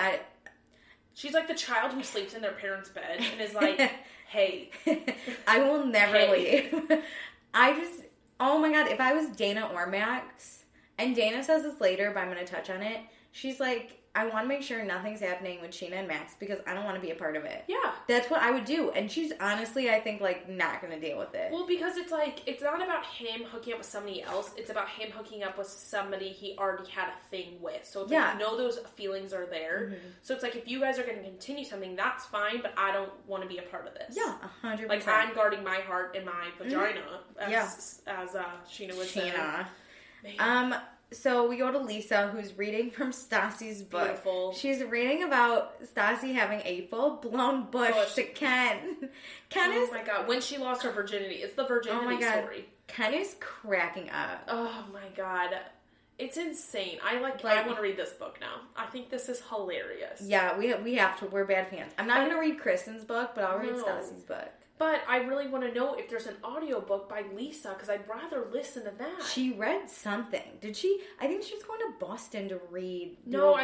S2: She's like the child who sleeps in their parents' bed and is like, hey.
S1: I will never leave. Oh my God, if I was Dayna or Max... And Dayna says this later, but I'm going to touch on it. She's like, I want to make sure nothing's happening with Scheana and Max because I don't want to be a part of it.
S2: Yeah.
S1: That's what I would do. And she's honestly, I think, like, not going to deal with it.
S2: Well, because it's like, it's not about him hooking up with somebody else. It's about him hooking up with somebody he already had a thing with. So it's like, you know those feelings are there. Mm-hmm. So it's like, if you guys are going to continue something, that's fine, but I don't want to be a part of this.
S1: Yeah, 100%.
S2: Like, I'm guarding my heart and my vagina, as Scheana would say.
S1: So we go to Lisa, who's reading from Stassi's book.
S2: Beautiful.
S1: She's reading about Stassi having a full-blown bush to Ken.
S2: Oh my God. When she lost her virginity. It's the virginity story.
S1: Ken is cracking up.
S2: Oh my God. It's insane. I want to read this book now. I think this is hilarious.
S1: Yeah, we have to. We're bad fans. I'm not going to read Kristen's book, but I'll read Stassi's book.
S2: But I really want to know if there's an audiobook by Lisa, because I'd rather listen to that.
S1: She read something. Did she? I think she's going to Boston to read.
S2: No,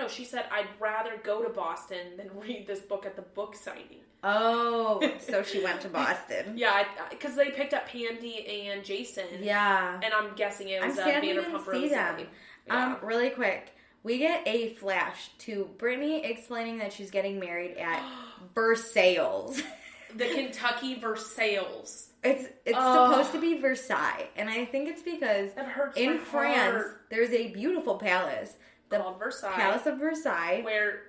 S2: she said, I'd rather go to Boston than read this book at the book signing.
S1: Oh, so she went to Boston.
S2: Yeah, because they picked up Pandy and Jason.
S1: Yeah.
S2: And I'm guessing it was Vanderpump Rose.
S1: Yeah. Really quick. We get a flash to Brittany explaining that she's getting married at Versailles.
S2: The Kentucky Versailles.
S1: It's supposed to be Versailles, and I think it's because in France there's a beautiful palace
S2: called Versailles.
S1: Palace of Versailles,
S2: where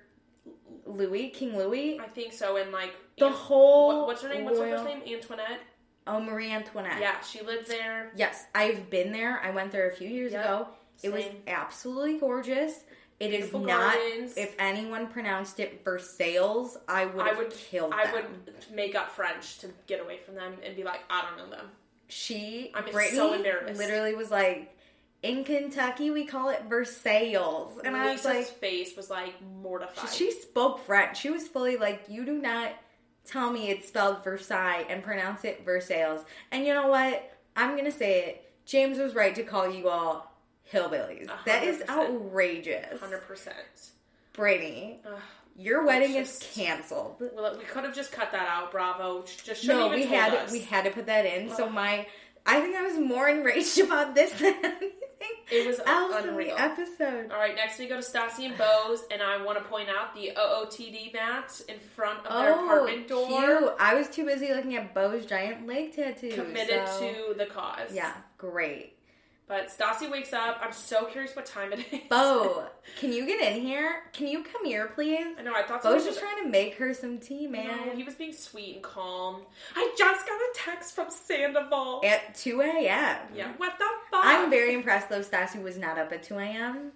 S1: King Louis.
S2: I think so, and like
S1: the whole.
S2: What's her name? What's her first name? Antoinette.
S1: Oh, Marie Antoinette.
S2: Yeah, she lived there.
S1: Yes, I've been there. I went there a few years ago. Same. It was absolutely gorgeous. It beautiful is not. Gardens. If anyone pronounced it Versailles, I would have killed them.
S2: I would make up French to get away from them and be like, I don't know them.
S1: Brittany
S2: so embarrassed.
S1: Literally was like, in Kentucky we call it Versailles, and
S2: Lisa's
S1: I was like,
S2: face was like mortified.
S1: She spoke French. She was fully like, you do not tell me it's spelled Versailles and pronounce it Versailles. And you know what? I'm gonna say it. James was right to call you all hillbillies. 100%. That is outrageous.
S2: 100%.
S1: Brady, your wedding is canceled.
S2: Well, we could have just cut that out. Bravo. Just
S1: we had to put that in. So I think I was more enraged about this than anything.
S2: It was
S1: unreal. In the episode.
S2: All right, next we go to Stassi and Bose, and I want to point out the OOTD mat in front of their apartment door.
S1: Cute. I was too busy looking at Bo's giant leg tattoo.
S2: Committed to the cause.
S1: Yeah, great.
S2: But Stassi wakes up. I'm so curious what time it is.
S1: Bo, can you get in here? Can you come here, please?
S2: I know, I thought
S1: Bo's just trying to make her some tea, man.
S2: No, he was being sweet and calm. I just got a text from Sandoval.
S1: At 2 a.m.
S2: Yeah, what the fuck?
S1: I'm very impressed, though, Stassi was not up at 2 a.m.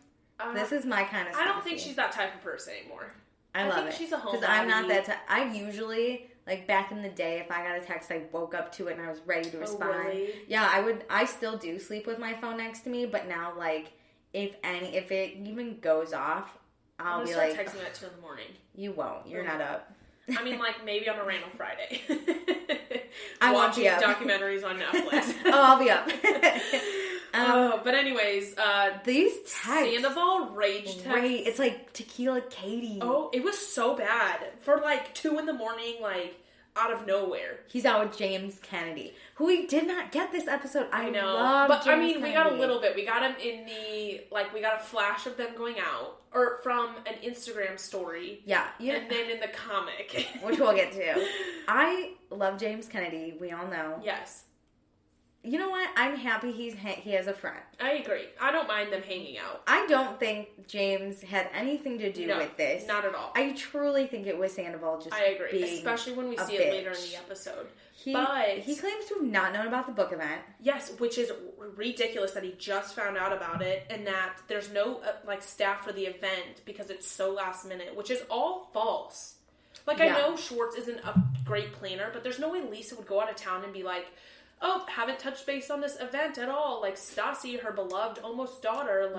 S1: This is my kind of Stassi.
S2: I don't think she's that type of person anymore.
S1: I love
S2: think
S1: it.
S2: She's a homebody.
S1: Because I'm not that type. I usually... Like, back in the day, if I got a text, I woke up to it and I was ready to respond.
S2: Oh, really?
S1: Yeah, I still do sleep with my phone next to me, but now, like, if it even goes off, I'll be like...
S2: texting me at 2 in the morning.
S1: You won't. You're not up.
S2: I mean, like, maybe on a random Friday.
S1: I won't be up.
S2: Watching documentaries on Netflix.
S1: Oh, I'll be up.
S2: But anyways,
S1: these texts.
S2: Sandoval rage text.
S1: It's like Tequila Katie.
S2: Oh, it was so bad. For like 2 in the morning, like, out of nowhere.
S1: He's out with James Kennedy, who we did not get this episode. I know.
S2: But,
S1: James
S2: we
S1: Kennedy.
S2: got a little bit. We got him in we got a flash of them going out. Or from an Instagram story.
S1: Yeah.
S2: And then in the comic.
S1: Which we'll get to. I love James Kennedy. We all know.
S2: Yes.
S1: You know what? I'm happy he has a friend.
S2: I agree. I don't mind them hanging out.
S1: I don't think James had anything to do with this.
S2: Not at all.
S1: I truly think it was Sandoval just
S2: I agree. Especially when we see it later in the episode. He
S1: claims to have not known about the book event.
S2: Yes, which is ridiculous that he just found out about it and that there's no staff for the event because it's so last minute, which is all false. I know Schwartz isn't a great planner, but there's no way Lisa would go out of town and be like, oh, haven't touched base on this event at all. Like, Stassi, her beloved almost daughter.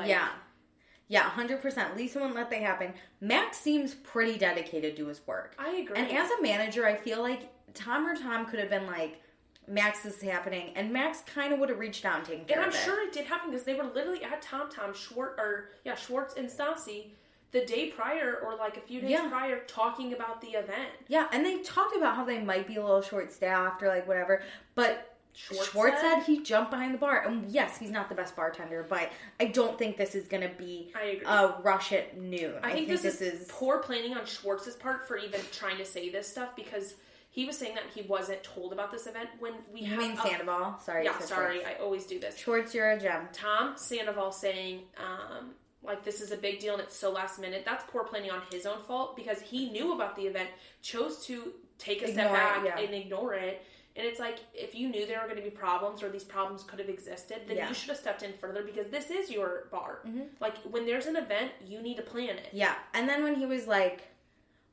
S1: Yeah, 100%. Lisa wouldn't let that happen. Max seems pretty dedicated to his work.
S2: I agree.
S1: And as a manager, I feel like Tom could have been like, Max, this is happening. And Max kind of would have reached out and taken care of it.
S2: And I'm sure it did happen because they were literally at Schwartz and Stassi the day prior or like a few days prior talking about the event.
S1: Yeah, and they talked about how they might be a little short-staffed or like whatever. But Schwartz said he jumped behind the bar. And yes, he's not the best bartender, but I don't think this is going to be a rush at noon.
S2: I think this is poor planning on Schwartz's part for even trying to say this stuff because he was saying that he wasn't told about this event when we
S1: You mean Sandoval? Sorry.
S2: Yeah, sorry. I always do this.
S1: Schwartz, you're a gem.
S2: Tom Sandoval saying, this is a big deal and it's so last minute. That's poor planning on his own fault because he knew about the event, chose to take a step back and ignore it. And it's like, if you knew there were going to be problems or these problems could have existed, then you should have stepped in further because this is your bar. Mm-hmm. Like, when there's an event, you need to plan it.
S1: Yeah. And then when he was like,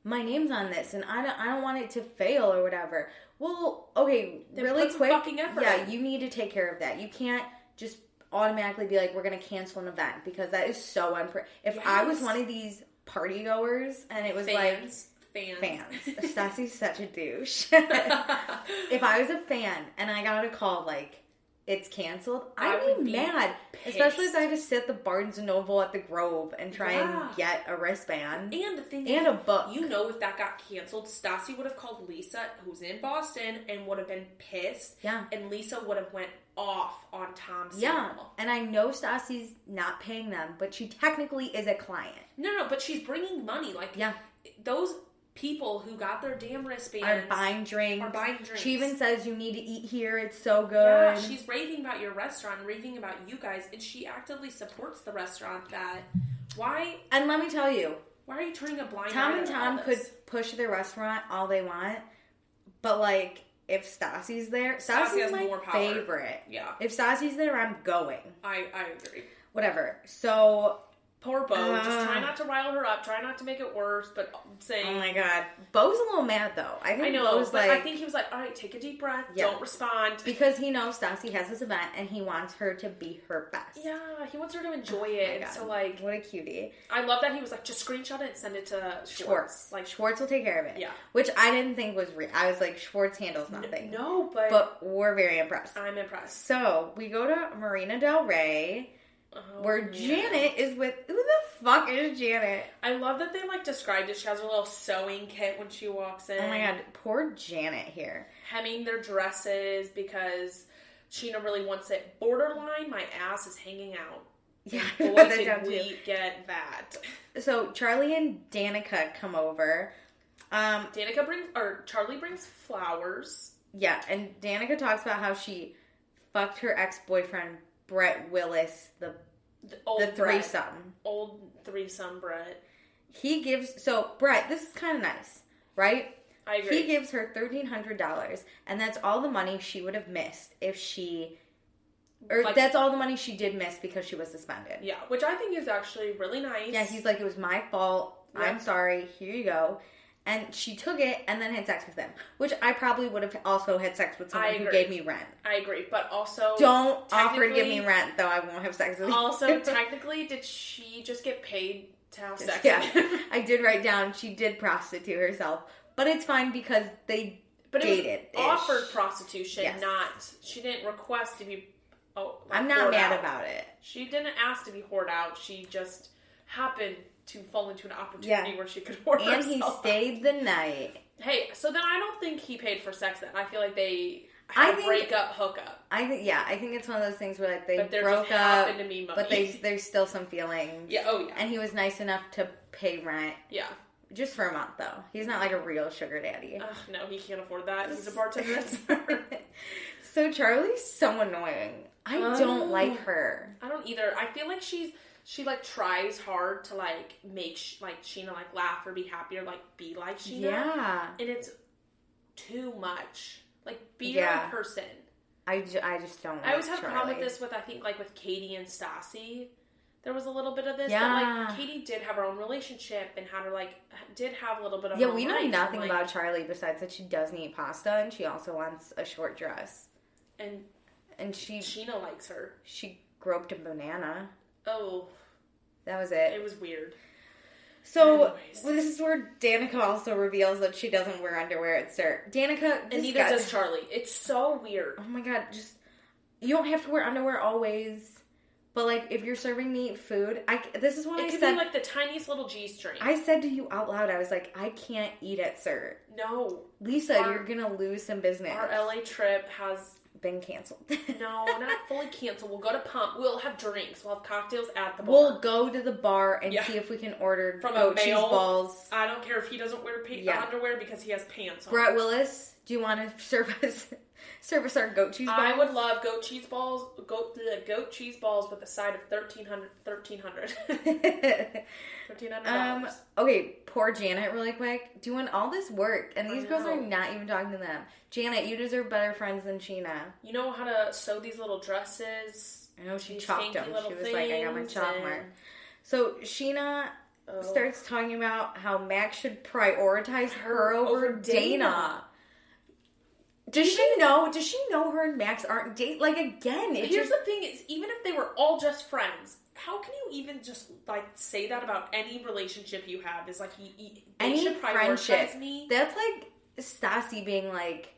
S1: my name's on this and I don't want it to fail or whatever. Well, okay, then really quick. You need to take care of that. You can't just automatically be like, we're going to cancel an event because that is so If I was one of these party goers and it was Fans. Stassi's such a douche. If I was a fan and I got a call like it's canceled, I'd be mad. Pissed. Especially if I had to sit at the Barnes & Noble at the Grove and try and get a wristband.
S2: And the thing
S1: and a book.
S2: You know, if that got canceled, Stassi would have called Lisa, who's in Boston, and would have been pissed. Yeah. And Lisa would have went off on Tom's signal.
S1: And I know Stassi's not paying them, but she technically is a client.
S2: No, but she's bringing money. Those people who got their damn wristbands
S1: are buying drinks. She even says you need to eat here. It's so good. Yeah,
S2: she's raving about your restaurant, raving about you guys, and she actively supports the restaurant. Why?
S1: And let me tell you,
S2: why are you turning a blind eye?
S1: Tom and Tom could push their restaurant all they want, but if Stassi's there, Stassi's my favorite.
S2: Yeah.
S1: If Stassi's there, I'm going.
S2: I agree.
S1: Whatever. So.
S2: Poor Bo. Just try not to rile her up. Try not to make it worse. But saying...
S1: Oh my God. Bo's a little mad though. I know, Bo's
S2: but I think he was like, all right, take a deep breath. Yeah. Don't respond.
S1: Because he knows Stassi has this event and he wants her to be her best.
S2: Yeah. He wants her to enjoy it. So
S1: what a cutie.
S2: I love that he was like, just screenshot it and send it to Schwartz.
S1: Schwartz will take care of it.
S2: Yeah.
S1: Which I didn't think was real. I was like, Schwartz handles nothing.
S2: No,
S1: but we're very impressed.
S2: I'm impressed.
S1: So we go to Marina Del Rey. Where Janet is with... Who the fuck is Janet?
S2: I love that they described it. She has her little sewing kit when she walks in.
S1: Oh my God. Poor Janet here.
S2: Hemming their dresses because Scheana really wants it. Borderline, my ass is hanging out.
S1: Yeah.
S2: Boy, did we get that.
S1: So Charlie and Danica come over.
S2: Charlie brings flowers.
S1: Yeah. And Danica talks about how she fucked her ex-boyfriend Brett Willis, the threesome.
S2: Old threesome Brett.
S1: Brett, this is kind of nice, right?
S2: I agree.
S1: He gives her $1,300, and that's all the money she would have missed that's all the money she did miss because she was suspended.
S2: Yeah, which I think is actually really nice.
S1: Yeah, he's like, it was my fault. Yep. I'm sorry. Here you go. And she took it and then had sex with him. Which I probably would have also had sex with someone who gave me rent.
S2: I agree. But also...
S1: Don't offer to give me rent, though I won't have sex with you.
S2: Also, technically, did she just get paid to have sex
S1: with
S2: him?
S1: I did write down she did prostitute herself. But it's fine because they dated.
S2: It was offered prostitution, not... She didn't request to be...
S1: I'm not mad about it.
S2: She didn't ask to be whored out. She just happened to fall into an opportunity where she could whore herself.
S1: And he stayed the night.
S2: Hey, so then I don't think he paid for sex then. I feel like they had a breakup, hookup.
S1: I think it's one of those things where like they broke up, but there's still some feelings.
S2: Yeah,
S1: And he was nice enough to pay rent.
S2: Yeah.
S1: Just for a month, though. He's not like a real sugar daddy.
S2: No, he can't afford that. He's a bartender.
S1: So Charlie's so annoying. I don't like her.
S2: I don't either. I feel like she like tries hard to like make like Scheana like laugh or be happy or like be like Scheana.
S1: Yeah.
S2: And it's too much. Like be your own person.
S1: I just don't.
S2: I always have a problem with this with I think like with Katie and Stassi. There was a little bit of this. Yeah. But, like, Katie did have her own relationship and had her, like, did have a little bit of her own
S1: we know
S2: life.
S1: nothing about Charlie besides that she doesn't eat pasta and she also wants a short dress. And
S2: Scheana likes her.
S1: She groped a banana.
S2: Oh.
S1: That was it.
S2: It was weird.
S1: So, this is where Danica also reveals that she doesn't wear underwear at CERT. Danica...
S2: And neither does Charlie. It's so weird.
S1: Oh my god, you don't have to wear underwear always... But, like, if you're serving me food, this is what I said.
S2: It could be, like, the tiniest little G-string.
S1: I said to you out loud, I was like, I can't eat at CERT.
S2: No.
S1: Lisa, you're going to lose some business.
S2: Our LA trip has...
S1: been canceled.
S2: No, not fully canceled. We'll go to Pump. We'll have drinks. We'll have cocktails at the bar.
S1: We'll go to the bar and see if we can order
S2: from
S1: goat cheese balls.
S2: I don't care if he doesn't wear underwear because he has pants on.
S1: Brett Willis, do you want to serve us our goat cheese balls?
S2: I would love goat cheese balls. Goat cheese balls with a side of $1,300.
S1: Okay, poor Janet really quick. Doing all this work, and these girls are not even talking to them. Janet, you deserve better friends than Scheana.
S2: You know how to sew these little dresses?
S1: I know she chalked them. She was like, I got my chalk mark. So Scheana starts talking about how Max should prioritize her over Dayna. Does she know? Does she know her and Max aren't dating? Like, again,
S2: here's the thing: is even if they were all just friends, how can you even just like say that about any relationship you have? Is like they should prioritize me.
S1: That's like Stassi being like,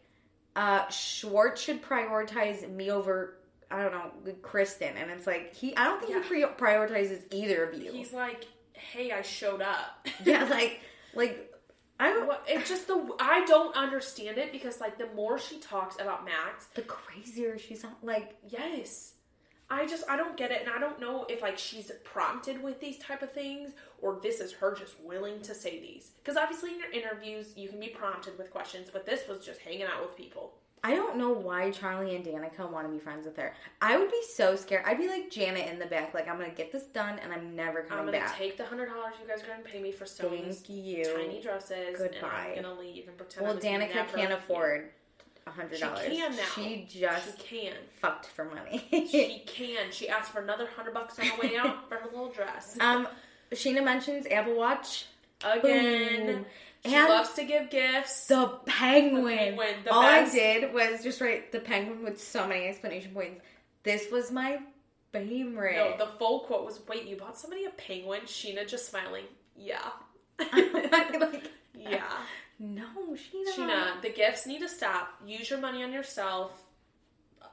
S1: Schwartz should prioritize me over, I don't know, Kristen, and it's like I don't think he prioritizes either of you.
S2: He's like, hey, I showed up.
S1: Yeah, like.
S2: It's just I don't understand it because like the more she talks about Max,
S1: the crazier she's like.
S2: Yes, I don't get it, and I don't know if like she's prompted with these type of things or this is her just willing to say these. Because obviously in your interviews you can be prompted with questions, but this was just hanging out with people.
S1: I don't know why Charlie and Danica want to be friends with her. I would be so scared. I'd be like Janet in the back, like, I'm going to get this done and I'm never coming back.
S2: I'm going to take the $100 you guys are going to pay me for sewing tiny dresses.
S1: Goodbye.
S2: And I'm going to leave and pretend
S1: Danica can't afford $100.
S2: She can now.
S1: She can. Fucked for money.
S2: She can. She asked for another $100 on the way out for her little dress.
S1: Scheana mentions Apple Watch.
S2: Again. Boom. She loves to give gifts.
S1: The penguin. All best. I did was just write the penguin with so many exclamation points. This was my favorite.
S2: No, the full quote was, wait, you bought somebody a penguin? Scheana just smiling. Yeah. Yeah.
S1: No, Scheana.
S2: Scheana, the gifts need to stop. Use your money on yourself.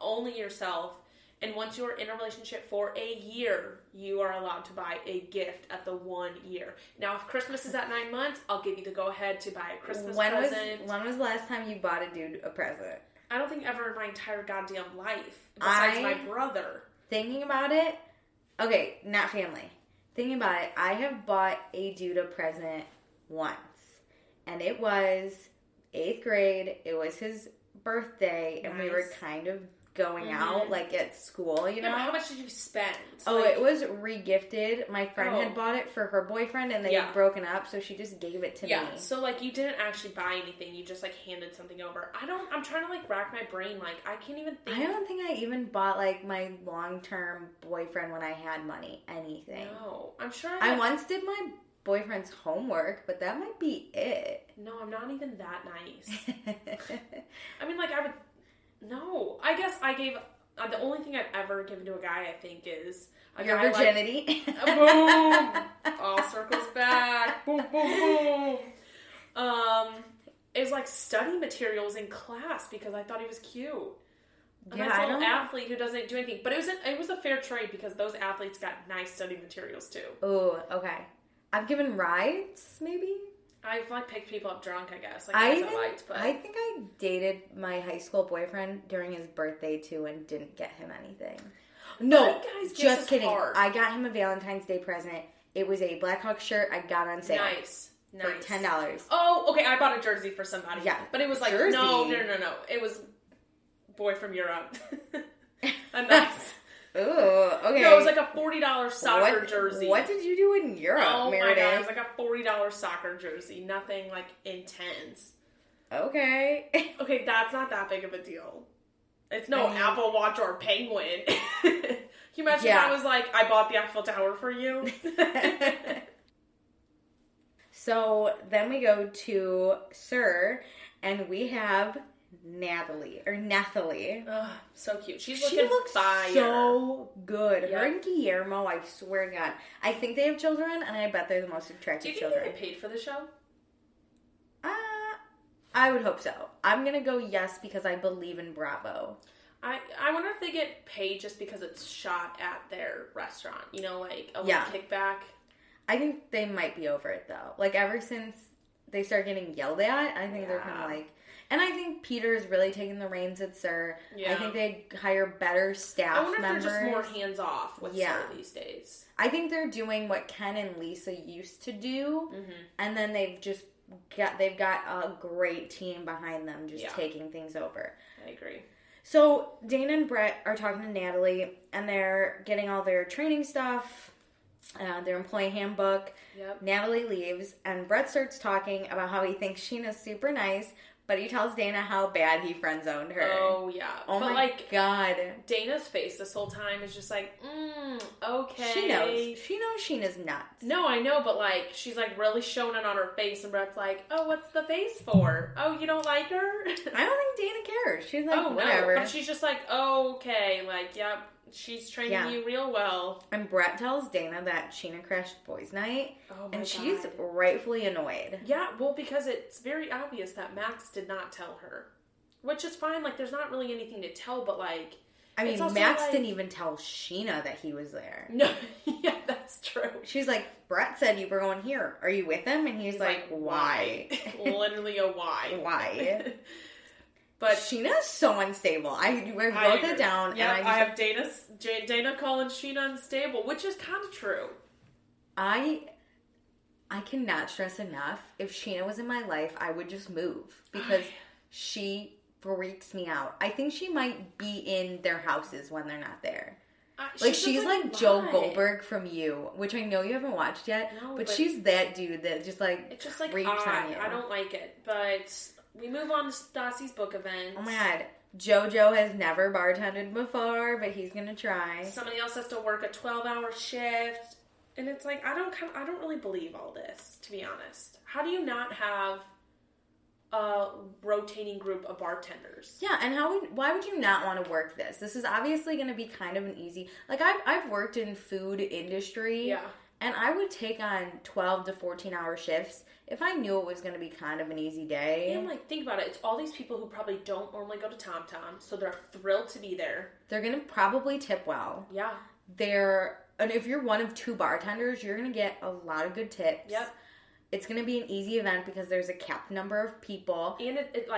S2: Only yourself. And once you're in a relationship for a year, you are allowed to buy a gift at the 1 year. Now, if Christmas is at 9 months, I'll give you the go-ahead to buy a Christmas present.
S1: When was the last time you bought a dude a present?
S2: I don't think ever in my entire goddamn life. Besides my brother.
S1: Thinking about it, okay, not family. Thinking about it, I have bought a dude a present once. And it was 8th grade. It was his birthday. And we were kind of going out, like, at school, you know?
S2: But how much did you spend?
S1: It was re-gifted. My friend had bought it for her boyfriend, and they had broken up, so she just gave it to me.
S2: Yeah, so, like, you didn't actually buy anything. You just, like, handed something over. I'm trying to, like, rack my brain. Like, I can't even think.
S1: I don't think I even bought, like, my long-term boyfriend when I had money, anything.
S2: No, I'm sure
S1: I once did my boyfriend's homework, but that might be it.
S2: No, I'm not even that nice. I mean, like, I would... No. I guess I gave... the only thing I've ever given to a guy, I think, is...
S1: Your virginity.
S2: Like, boom! All circles back. Boom, boom, boom. Is like study materials in class because I thought he was cute. A nice little athlete who doesn't do anything. But it was a fair trade because those athletes got nice study materials too.
S1: Oh, okay. I've given rides, maybe?
S2: I've like picked people up drunk, I guess. Like
S1: I think I dated my high school boyfriend during his birthday too and didn't get him anything. No, just kidding. Hard. I got him a Valentine's Day present. It was a Blackhawks shirt I got on sale.
S2: Nice.
S1: For $10.
S2: Oh, okay. I bought a jersey for somebody.
S1: Yeah.
S2: But it was like, no. It was boy from Europe. A nice.
S1: Ooh, okay.
S2: No, it was like a $40 soccer jersey.
S1: What did you do in Europe, Meredith?
S2: Oh my God, it was like a $40 soccer jersey. Nothing like intense.
S1: Okay.
S2: Okay, that's not that big of a deal. It's no Apple Watch or Penguin. Can you imagine if I was like, I bought the Eiffel Tower for you?
S1: So then we go to Sir, and we have Nathalie.
S2: Ugh, so cute. She looks fire.
S1: So good. Yep. Her and Guillermo, I swear to God. I think they have children, and I bet they're the most attractive children.
S2: Do you think they get paid for the show?
S1: I would hope so. I'm going to go yes because I believe in Bravo.
S2: I wonder if they get paid just because it's shot at their restaurant. You know, like a little kickback. I think they might be over it, though. Like, ever since they start getting yelled at, I think they're kind of like... And I think Peter's really taking the reins at Sir. Yeah. I think they hire better staff members. I wonder if they're just more hands-off with Sir these days. I think they're doing what Ken and Lisa used to do, and then they've got a great team behind them just taking things over. I agree. So, Dana and Brett are talking to Nathalie, and they're getting all their training stuff, their employee handbook. Yep. Nathalie leaves, and Brett starts talking about how he thinks Scheana's super nice, but he tells Dana how bad he friend-zoned her. Oh, yeah. Oh, but my God. Dana's face this whole time is just like, okay. She knows. She knows Scheana's nuts. No, I know, but, like, she's, like, really showing it on her face, and Brett's like, oh, what's the face for? Oh, you don't like her? I don't think Dana cares. She's like, whatever. No, but she's just like, okay, like, yep, she's training you real well. And Brett tells Dana that Scheana crashed boys' night, and she's rightfully annoyed. Yeah, well, because it's very obvious that Max did not tell her. Which is fine, like, there's not really anything to tell, but, like... I mean, Max didn't even tell Scheana that he was there. No, yeah, that's true. She's like, Brett said you were going here. Are you with him? And he's like, why? Literally a why. Why? But Scheana's so unstable. I wrote that down. Yeah, and I have Dana calling Scheana unstable, which is kind of true. I cannot stress enough. If Scheana was in my life, I would just move because she freaks me out. I think she might be in their houses when they're not there. Like, she's like Joe Goldberg from You, which I know you haven't watched yet, but she's that dude that just like it's just like creeps on you. I don't like it, but we move on to Stassi's book event. Oh my God. JoJo has never bartended before, but he's gonna try. Somebody else has to work a 12-hour shift, and it's like I don't really believe all this, to be honest. How do you not have a rotating group of bartenders? Yeah, and why would you not want to work this? This is obviously going to be kind of an easy... Like, I've worked in food industry, and I would take on 12 to 14-hour shifts if I knew it was going to be kind of an easy day. And, like, think about it. It's all these people who probably don't normally go to Tom Tom, so they're thrilled to be there. They're going to probably tip well. Yeah. And if you're one of two bartenders, you're going to get a lot of good tips. Yep. It's going to be an easy event because there's a capped number of people. And it's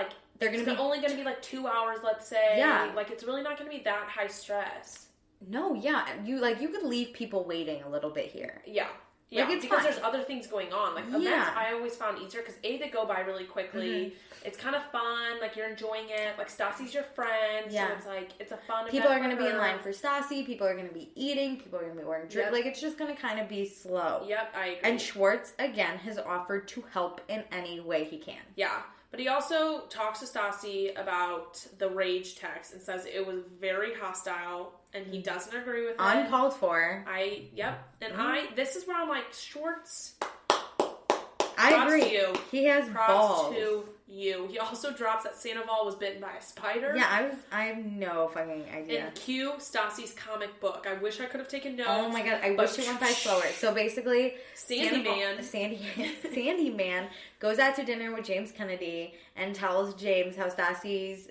S2: only going to be like 2 hours, let's say. Yeah. Like, it's really not going to be that high stress. No, yeah. You could leave people waiting a little bit here. Yeah. Yeah, like, because there's other things going on. Like, events I always found easier because they go by really quickly. Mm-hmm. It's kind of fun. Like, you're enjoying it. Like, Stassi's your friend. Yeah. So it's like, it's a fun event. People are going to be in line for Stassi. People are going to be eating. People are going to be wearing drinks. Yep. Like, it's just going to kind of be slow. Yep, I agree. And Schwartz, again, has offered to help in any way he can. Yeah. But he also talks to Stassi about the rage text and says it was very hostile and he doesn't agree with it. Uncalled for. This is where I'm like, Schwartz,
S1: I agree.
S2: To you.
S1: He has balls.
S2: To you. He also drops that Sandoval was bitten by a spider.
S1: Yeah, I have no fucking idea.
S2: And cue Stassi's comic book. I wish I could have taken notes.
S1: Oh my god, I wish it went by slower. So basically,
S2: Sandy
S1: Man goes out to dinner with James Kennedy and tells James how Stassi's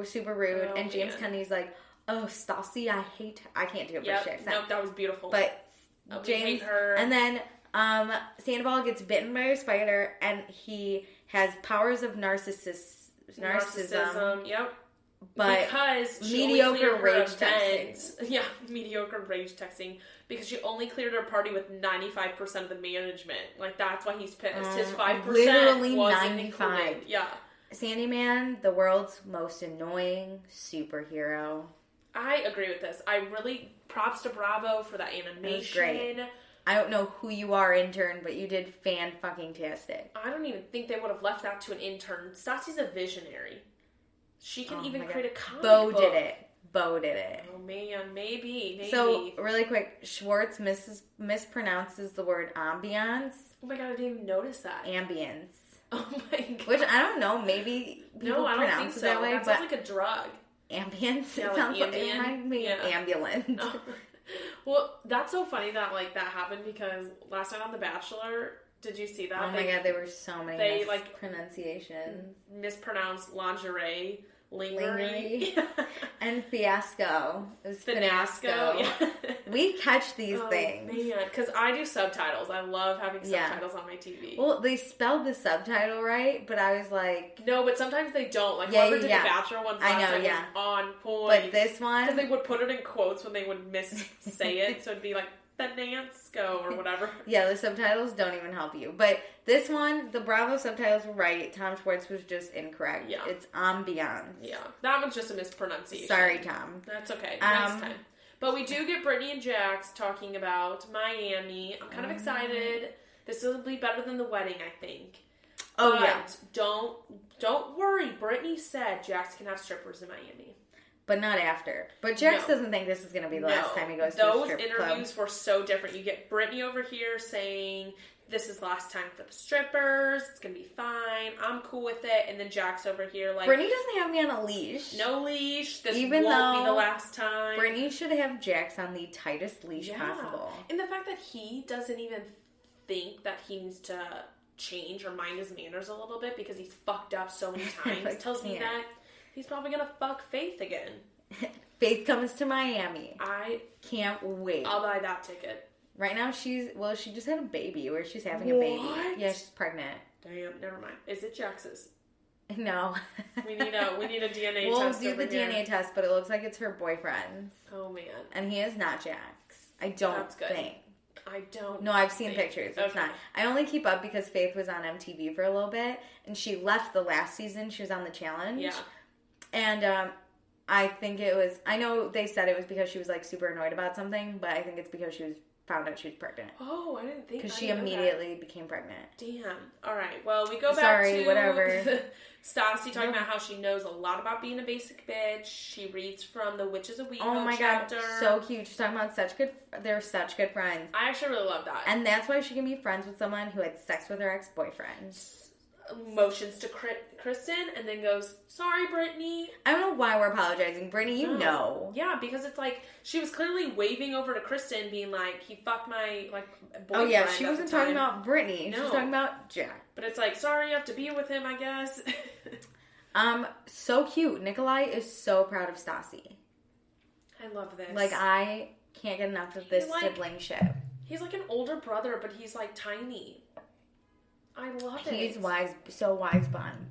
S1: super rude, and James Kennedy's like, "Oh, Stassi, I can't do a British accent."
S2: No, that was beautiful.
S1: But James, and then Sandoval gets bitten by a spider, and he has powers of narcissism.
S2: Yep.
S1: But
S2: because
S1: mediocre rage texting.
S2: Yeah, mediocre rage texting. Because she only cleared her party with 95% of the management. Like, that's why he's pissed. His 5%
S1: literally
S2: wasn't
S1: 95.
S2: Included. Yeah.
S1: Sandyman, the world's most annoying superhero.
S2: I agree with this. I really props to Bravo for that animation.
S1: Great. I don't know who you are, intern, but you did fan-fucking-tastic.
S2: I don't even think they would have left that to an intern. Stassi's a visionary. She can even create a comic book.
S1: Bo did it.
S2: Oh man, maybe.
S1: So, really quick, Schwartz mispronounces the word ambiance.
S2: Oh my god, I didn't even notice that.
S1: Ambience.
S2: Oh my god.
S1: Which, I don't know, maybe people pronounce it that way,
S2: that
S1: but...
S2: sounds like a drug.
S1: Ambience?
S2: Yeah,
S1: It sounds like, it reminds me of ambulance.
S2: Oh. Well, that's so funny that, like, that happened because last night on The Bachelor, did you see that?
S1: Oh my god, there were so many mispronunciations.
S2: Mispronounced lingerie. Lingerie.
S1: And fiasco. It was finasco.
S2: Yeah.
S1: We catch these things.
S2: Man, because I do subtitles. I love having subtitles on my TV.
S1: Well, they spelled the subtitle right, but I was like...
S2: No, but sometimes they don't. Like, whoever did the Bachelor ones last time was on point.
S1: But this one...
S2: Because they would put it in quotes when they would miss-say it, so it'd be like, Finasco or whatever.
S1: Yeah, the subtitles don't even help you. But this one, the Bravo subtitles were right. Tom Schwartz was just incorrect. Yeah. It's ambiance.
S2: Yeah. That one's just a mispronunciation.
S1: Sorry, Tom.
S2: That's okay. Next time. But we do get Brittany and Jax talking about Miami. I'm kind of excited. This will be better than the wedding, I think.
S1: Oh,
S2: but
S1: yeah.
S2: Don't worry. Brittany said Jax can have strippers in Miami.
S1: But not after. But Jax doesn't think this is going to be the last time he goes to a strip club.
S2: Those interviews were so different. You get Brittany over here saying, this is last time for the strippers. It's going to be fine. I'm cool with it. And then Jax over here like...
S1: Brittany doesn't have me on a leash.
S2: No leash. This won't be the last time.
S1: Brittany should have Jax on the tightest leash possible.
S2: And the fact that he doesn't even think that he needs to change or mind his manners a little bit because he's fucked up so many times tells me that... He's probably going to fuck Faith again.
S1: Faith comes to Miami.
S2: I
S1: can't wait.
S2: I'll buy that ticket.
S1: Right now she just had a baby where she's having a baby. Yeah, she's pregnant.
S2: Damn, never mind. Is it Jax's?
S1: No.
S2: We need a DNA test.
S1: We'll do the DNA test, but it looks like it's her boyfriend's.
S2: Oh man.
S1: And he is not Jax. I don't think.
S2: I don't.
S1: No, I've seen pictures. It's not. I only keep up because Faith was on MTV for a little bit, and she left the last season. She was on the challenge. Yeah. And I think it was, I know they said it was because she was like super annoyed about something, but I think it's because she found out she was pregnant.
S2: Oh, I didn't think
S1: because she immediately became pregnant.
S2: Damn. All right. Well, we go back to Stassi talking about how she knows a lot about being a basic bitch. She reads from the Witches of WeHo chapter.
S1: God, so cute. She's talking about they're such good friends.
S2: I actually really love that.
S1: And that's why she can be friends with someone who had sex with her ex-boyfriend.
S2: Motions to Kristen and then goes, sorry, Brittany.
S1: I don't know why we're apologizing. Brittany, you know.
S2: Yeah, because it's like, she was clearly waving over to Kristen being like, he fucked my, like, boyfriend.
S1: Oh, yeah, she wasn't talking about Brittany. No. She was talking about Jack.
S2: But it's like, sorry, you have to be with him, I guess.
S1: So cute. Nikolai is so proud of Stassi.
S2: I love this.
S1: Like, I can't get enough of this sibling ship.
S2: He's like an older brother, but he's like tiny. I love it.
S1: He's wise, so wise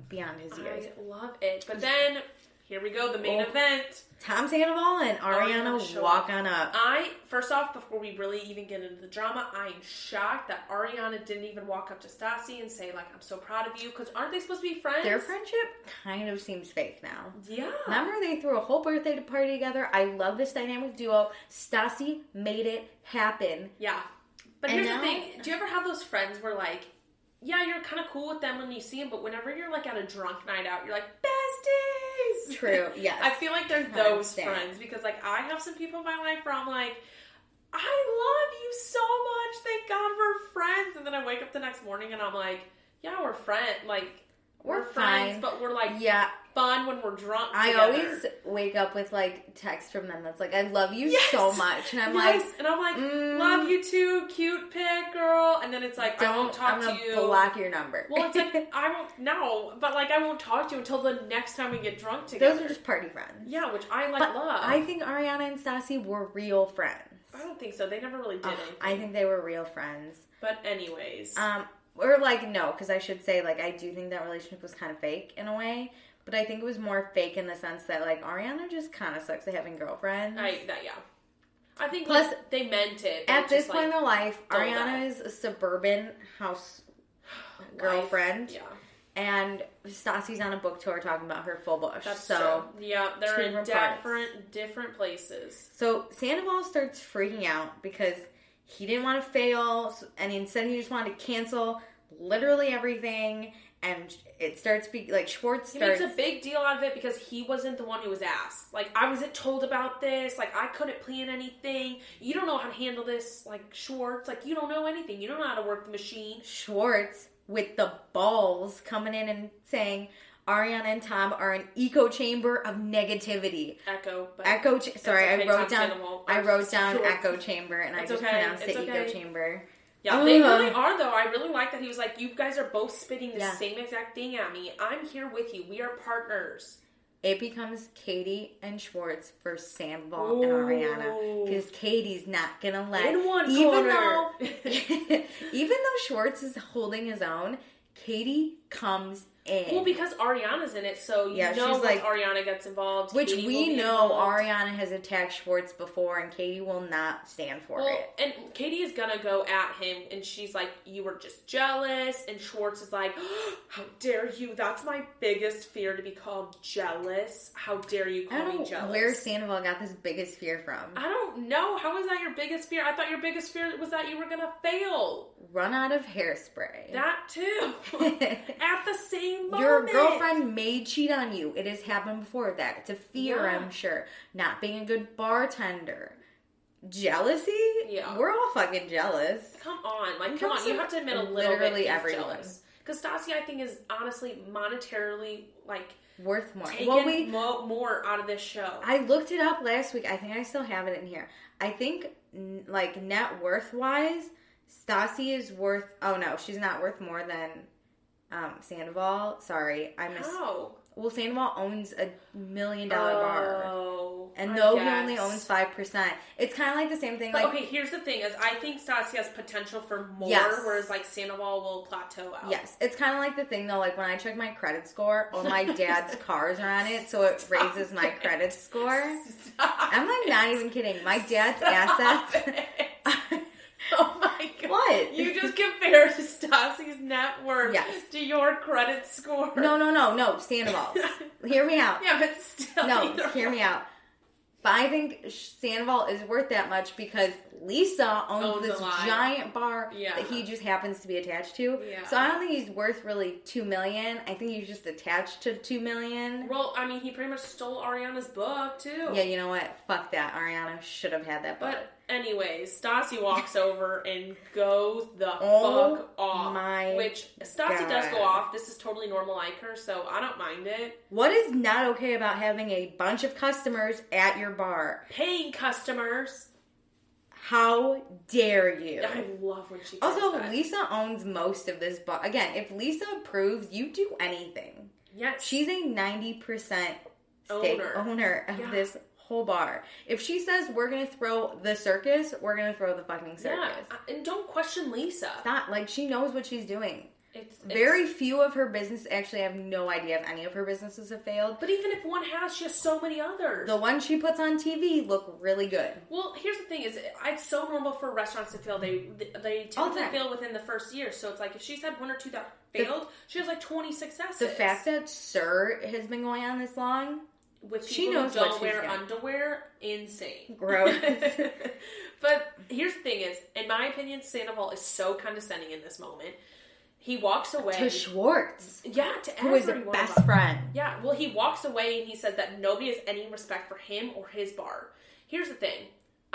S1: beyond his years.
S2: I love it. But then, here we go, the main event.
S1: Tom Sandoval and Ariana walk on up.
S2: First off, before we really even get into the drama, I am shocked that Ariana didn't even walk up to Stassi and say, like, I'm so proud of you, because aren't they supposed to be friends?
S1: Their friendship kind of seems fake now.
S2: Yeah.
S1: Remember they threw a whole birthday party together? I love this dynamic duo. Stassi made it happen.
S2: Yeah. But here's the thing. Do you ever have those friends where, like, yeah, you're kind of cool with them when you see them, but whenever you're, like, at a drunk night out, you're like, besties!
S1: True, yes.
S2: I feel like they're those friends, because, like, I have some people in my life where I'm like, I love you so much, thank God we're friends, and then I wake up the next morning and I'm like, Yeah, we're friends. Like,
S1: we're
S2: friends,
S1: fine.
S2: but we're like fun when we're drunk together.
S1: I always wake up with like text from them that's like, I love you so much. And I'm like,
S2: love you too, cute pic, girl. And then it's like, I won't talk to you.
S1: I'm gonna block your number.
S2: Well, it's like, I won't talk to you until the next time we get drunk together.
S1: Those are just party friends.
S2: Yeah, which I love.
S1: I think Ariana and Stassi were real friends.
S2: I don't think so. They never really did anything.
S1: I think they were real friends.
S2: But anyways.
S1: Or like, no, because I should say, like, I do think that relationship was kind of fake in a way. But I think it was more fake in the sense that, like, Ariana just kind of sucks at having girlfriends.
S2: I think
S1: plus
S2: they meant it.
S1: At this point in their life, Ariana is a suburban house girlfriend. Yeah. And Stassi's on a book tour talking about her full bush.
S2: That's true. Yeah, they're in different places.
S1: So Sandoval starts freaking out because he didn't want to fail, and instead he just wanted to cancel literally everything. And it starts Schwartz starts...
S2: He makes a big deal out of it because he wasn't the one who was asked. Like, I wasn't told about this. Like, I couldn't plan anything. You don't know how to handle this. Like, Schwartz, like, you don't know anything. You don't know how to work the machine.
S1: Schwartz, with the balls, coming in and saying, Ariana and Tom are an echo chamber of negativity. Sorry, I wrote down echo chamber, and I just pronounced it echo chamber.
S2: Yeah, they really are, though. I really like that he was like, you guys are both spitting the same exact thing at me. I'm here with you. We are partners.
S1: It becomes Katie and Schwartz for Sandoval and Ariana. Because Katie's not going to let...
S2: In one corner.
S1: Even though Schwartz is holding his own, Katie comes in.
S2: Well, because Ariana's in it, so you know once Ariana gets involved,
S1: which Katie we know involved. Ariana has attacked Schwartz before, and Katie will not stand for it.
S2: And Katie is gonna go at him, and she's like, you were just jealous, and Schwartz is like, how dare you, that's my biggest fear, to be called jealous. How dare you call me jealous?
S1: Where Sandoval got this biggest fear from?
S2: I don't know. How is that your biggest fear? I thought your biggest fear was that you were gonna fail.
S1: Run out of hairspray.
S2: That too. At the same moment.
S1: Your girlfriend may cheat on you. It has happened before. That's a fear, I'm sure. Not being a good bartender. Jealousy? Yeah. We're all fucking jealous.
S2: Come on. Come on. You have to admit a little bit he's jealous. Because Stassi, I think, is honestly monetarily,
S1: worth more.
S2: Taking more out of this show.
S1: I looked it up last week. I think I still have it in here. I think, net worth-wise, Stassi is worth... Oh, no. She's not worth more than... Sandoval. Sorry, I missed.
S2: How?
S1: Well, Sandoval owns $1 million bar, and though he only owns 5%, it's kind of like the same thing.
S2: But, okay, here's the thing: is I think Stassi has potential for more, whereas Sandoval will plateau out.
S1: Yes, it's kind of like the thing though. Like when I check my credit score, all my dad's cars are on it, so it raises my credit score. I'm not even kidding. My dad's assets.
S2: Oh my god.
S1: What?
S2: You just compared Stassi's net worth to your credit score.
S1: No, Sandoval's. Hear me out.
S2: Yeah, but still.
S1: No, hear me out. But I think Sandoval is worth that much because Lisa owns this giant bar that he just happens to be attached to. Yeah. So I don't think he's worth really $2 million. I think he's just attached to $2 million.
S2: Well, I mean, he pretty much stole Ariana's book too.
S1: Yeah, you know what? Fuck that. Ariana should have had that book.
S2: But anyways, Stassi walks over and goes the fuck off. Which Stassi does go off. This is totally normal like her, so I don't mind it.
S1: What is not okay about having a bunch of customers at your bar?
S2: Paying customers.
S1: How dare you?
S2: I love when she
S1: does
S2: that.
S1: Lisa owns most of this bar. Again, if Lisa approves, you do anything.
S2: Yes.
S1: She's a 90% owner of this whole bar. If she says we're going to throw the circus, we're going to throw the fucking circus.
S2: Yeah, and don't question Lisa.
S1: It's not, she knows what she's doing. It's very few of her business actually have no idea if any of her businesses have failed.
S2: But even if one has, she has so many others.
S1: The ones she puts on TV look really good.
S2: Well, here's the thing: is it's so normal for restaurants to fail. They typically fail within the first year. So it's like if she's had one or two that failed, she has 20 successes.
S1: The fact that Sir has been going on this long,
S2: with people who don't wear underwear, insane.
S1: Gross.
S2: But here's the thing: is in my opinion, Sandoval is so condescending in this moment. He walks away.
S1: To Schwartz.
S2: Yeah, to
S1: who is the best friend.
S2: Yeah, well, he walks away and he says that nobody has any respect for him or his bar. Here's the thing.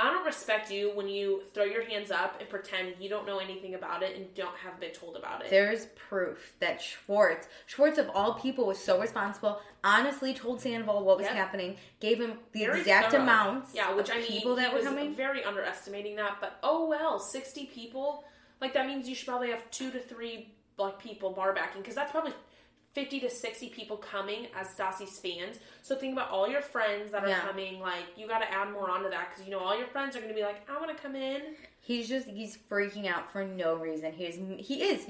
S2: I don't respect you when you throw your hands up and pretend you don't know anything about it and haven't been told about it.
S1: There's proof that Schwartz of all people was so responsible, honestly told Sandoval what was happening, gave him the exact amounts of people that were coming.
S2: Very underestimating that, but 60 people, like that means you should probably have 2 to 3 like people bar backing, because that's probably 50 to 60 people coming as Stassi's fans. So think about all your friends that are coming. Like, you got to add more onto that, because you know all your friends are going to be like, I want to come in.
S1: He's freaking out for no reason. He's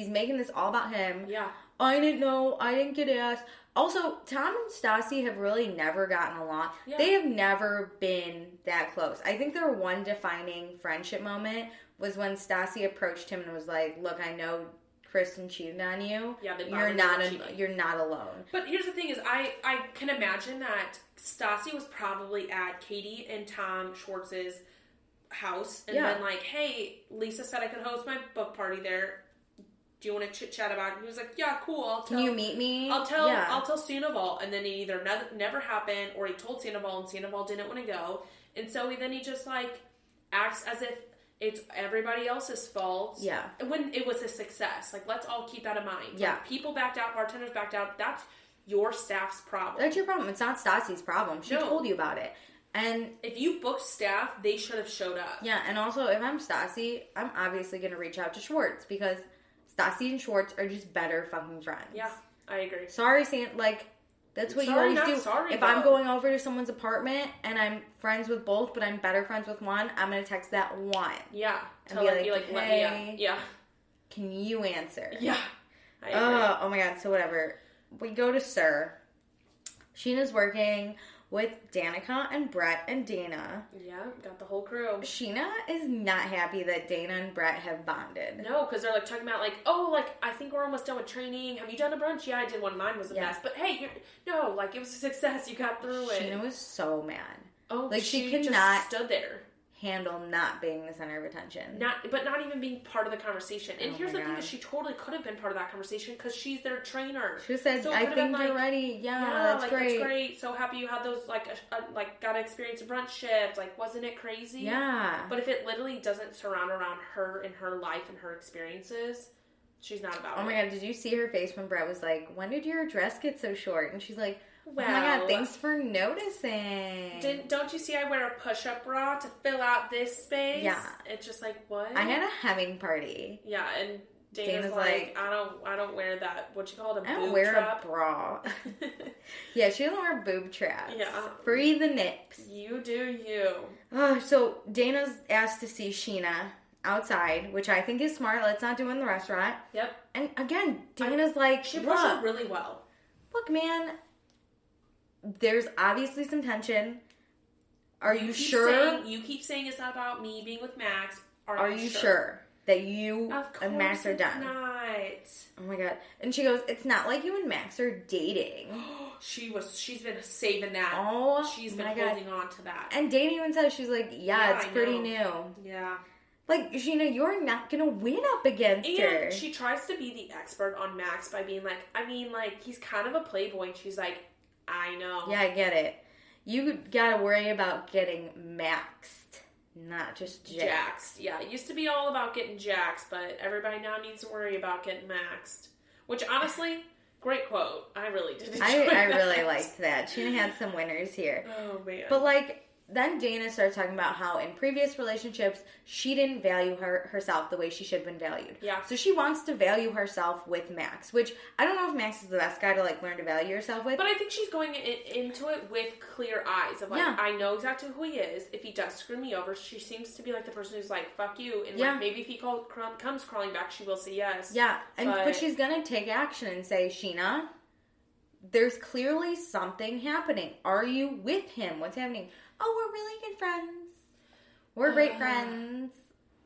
S1: making this all about him.
S2: Yeah.
S1: I didn't know. I didn't get asked. Also, Tom and Stassi have really never gotten along. Yeah. They have never been that close. I think their one defining friendship moment was when Stassi approached him and was like, look, I know Kristen cheated on you. Yeah, you're not alone.
S2: But here's the thing is, I can imagine that Stassi was probably at Katie and Tom Schwartz's house, and then like, hey, Lisa said I could host my book party there. Do you want to chit chat about it? And he was like, yeah, cool.
S1: Can you meet me?
S2: I'll tell Sandoval. And then it either never happened, or he told Sandoval and Sandoval didn't want to go. And so he just like acts as if it's everybody else's fault. Yeah. When it was a success. Like, let's all keep that in mind. Yeah. Like, people backed out, bartenders backed out. That's your staff's problem.
S1: That's your problem. It's not Stassi's problem. She told you about it. And
S2: if you booked staff, they should have showed up.
S1: Yeah, and also, if I'm Stassi, I'm obviously going to reach out to Schwartz, because Stassi and Schwartz are just better fucking friends.
S2: Yeah, I agree.
S1: Sorry, that's what you always do. If I'm going over to someone's apartment and I'm friends with both, but I'm better friends with one, I'm going to text that one.
S2: Yeah.
S1: And be like, hey, can you answer?
S2: Yeah.
S1: I agree. Oh my God. So whatever. We go to Sir. Scheana's working with Danica and Brett and Dayna.
S2: Yeah, got the whole crew.
S1: Scheana is not happy that Dayna and Brett have bonded.
S2: No, because they're like talking about like, I think we're almost done with training. Have you done a brunch? Yeah, I did one. Mine was the best. But hey, it was a success. You got through it.
S1: Scheana was so mad.
S2: Oh, like she could not stood there.
S1: Handle not being the center of attention.
S2: Not even being part of the conversation. And here's the thing is, she totally could have been part of that conversation, because she's their trainer.
S1: She said, I think you're ready. Yeah, that's great.
S2: That's great. So happy you had those, got to experience a brunch shift. Like, wasn't it crazy?
S1: Yeah.
S2: But if it literally doesn't surround around her and her life and her experiences, she's not about it.
S1: Oh my God, did you see her face when Brett was like, when did your dress get so short? And she's like,
S2: well,
S1: oh my God, thanks for noticing.
S2: Don't you see I wear a push-up bra to fill out this space?
S1: Yeah.
S2: It's just like, what?
S1: I had a hemming party.
S2: Yeah, and Dana's like, I don't wear that. What you call it, a boob trap?
S1: I don't wear a bra. Yeah, she doesn't wear boob traps.
S2: Yeah.
S1: Free the nips.
S2: You do you.
S1: So Dana's asked to see Scheana outside, which I think is smart. Let's not do it in the restaurant.
S2: Yep.
S1: And again, Dana's like,
S2: she pushed it really well.
S1: Look, man, there's obviously some tension. Are you sure?
S2: You keep saying it's not about me being with Max.
S1: Are you sure that you and Max are done?
S2: Not.
S1: Oh my God. And she goes, it's not like you and Max are dating.
S2: She's been saving that.
S1: Oh,
S2: she's been holding on to that.
S1: And Dana even says, she's like, yeah it's pretty new.
S2: Yeah.
S1: Like, Scheana, you're not going to win up against her.
S2: And she tries to be the expert on Max by being like, he's kind of a playboy. And she's like, I know.
S1: Yeah, I get it. You gotta worry about getting maxed, not just jaxed.
S2: Yeah, it used to be all about getting jaxed, but everybody now needs to worry about getting maxed. Which, honestly, great quote. I really did enjoy that.
S1: I really liked that. Scheana had some winners here.
S2: Oh, man.
S1: But, then Dayna starts talking about how in previous relationships, she didn't value herself the way she should have been valued.
S2: Yeah.
S1: So she wants to value herself with Max, which I don't know if Max is the best guy to, learn to value yourself with.
S2: But I think she's going into it with clear eyes of, I know exactly who he is. If he does screw me over, she seems to be the person who's like, fuck you. And, maybe if he comes crawling back, she will say yes.
S1: Yeah. But she's going to take action and say, Scheana, there's clearly something happening. Are you with him? What's happening? Oh, we're really good friends. We're great friends.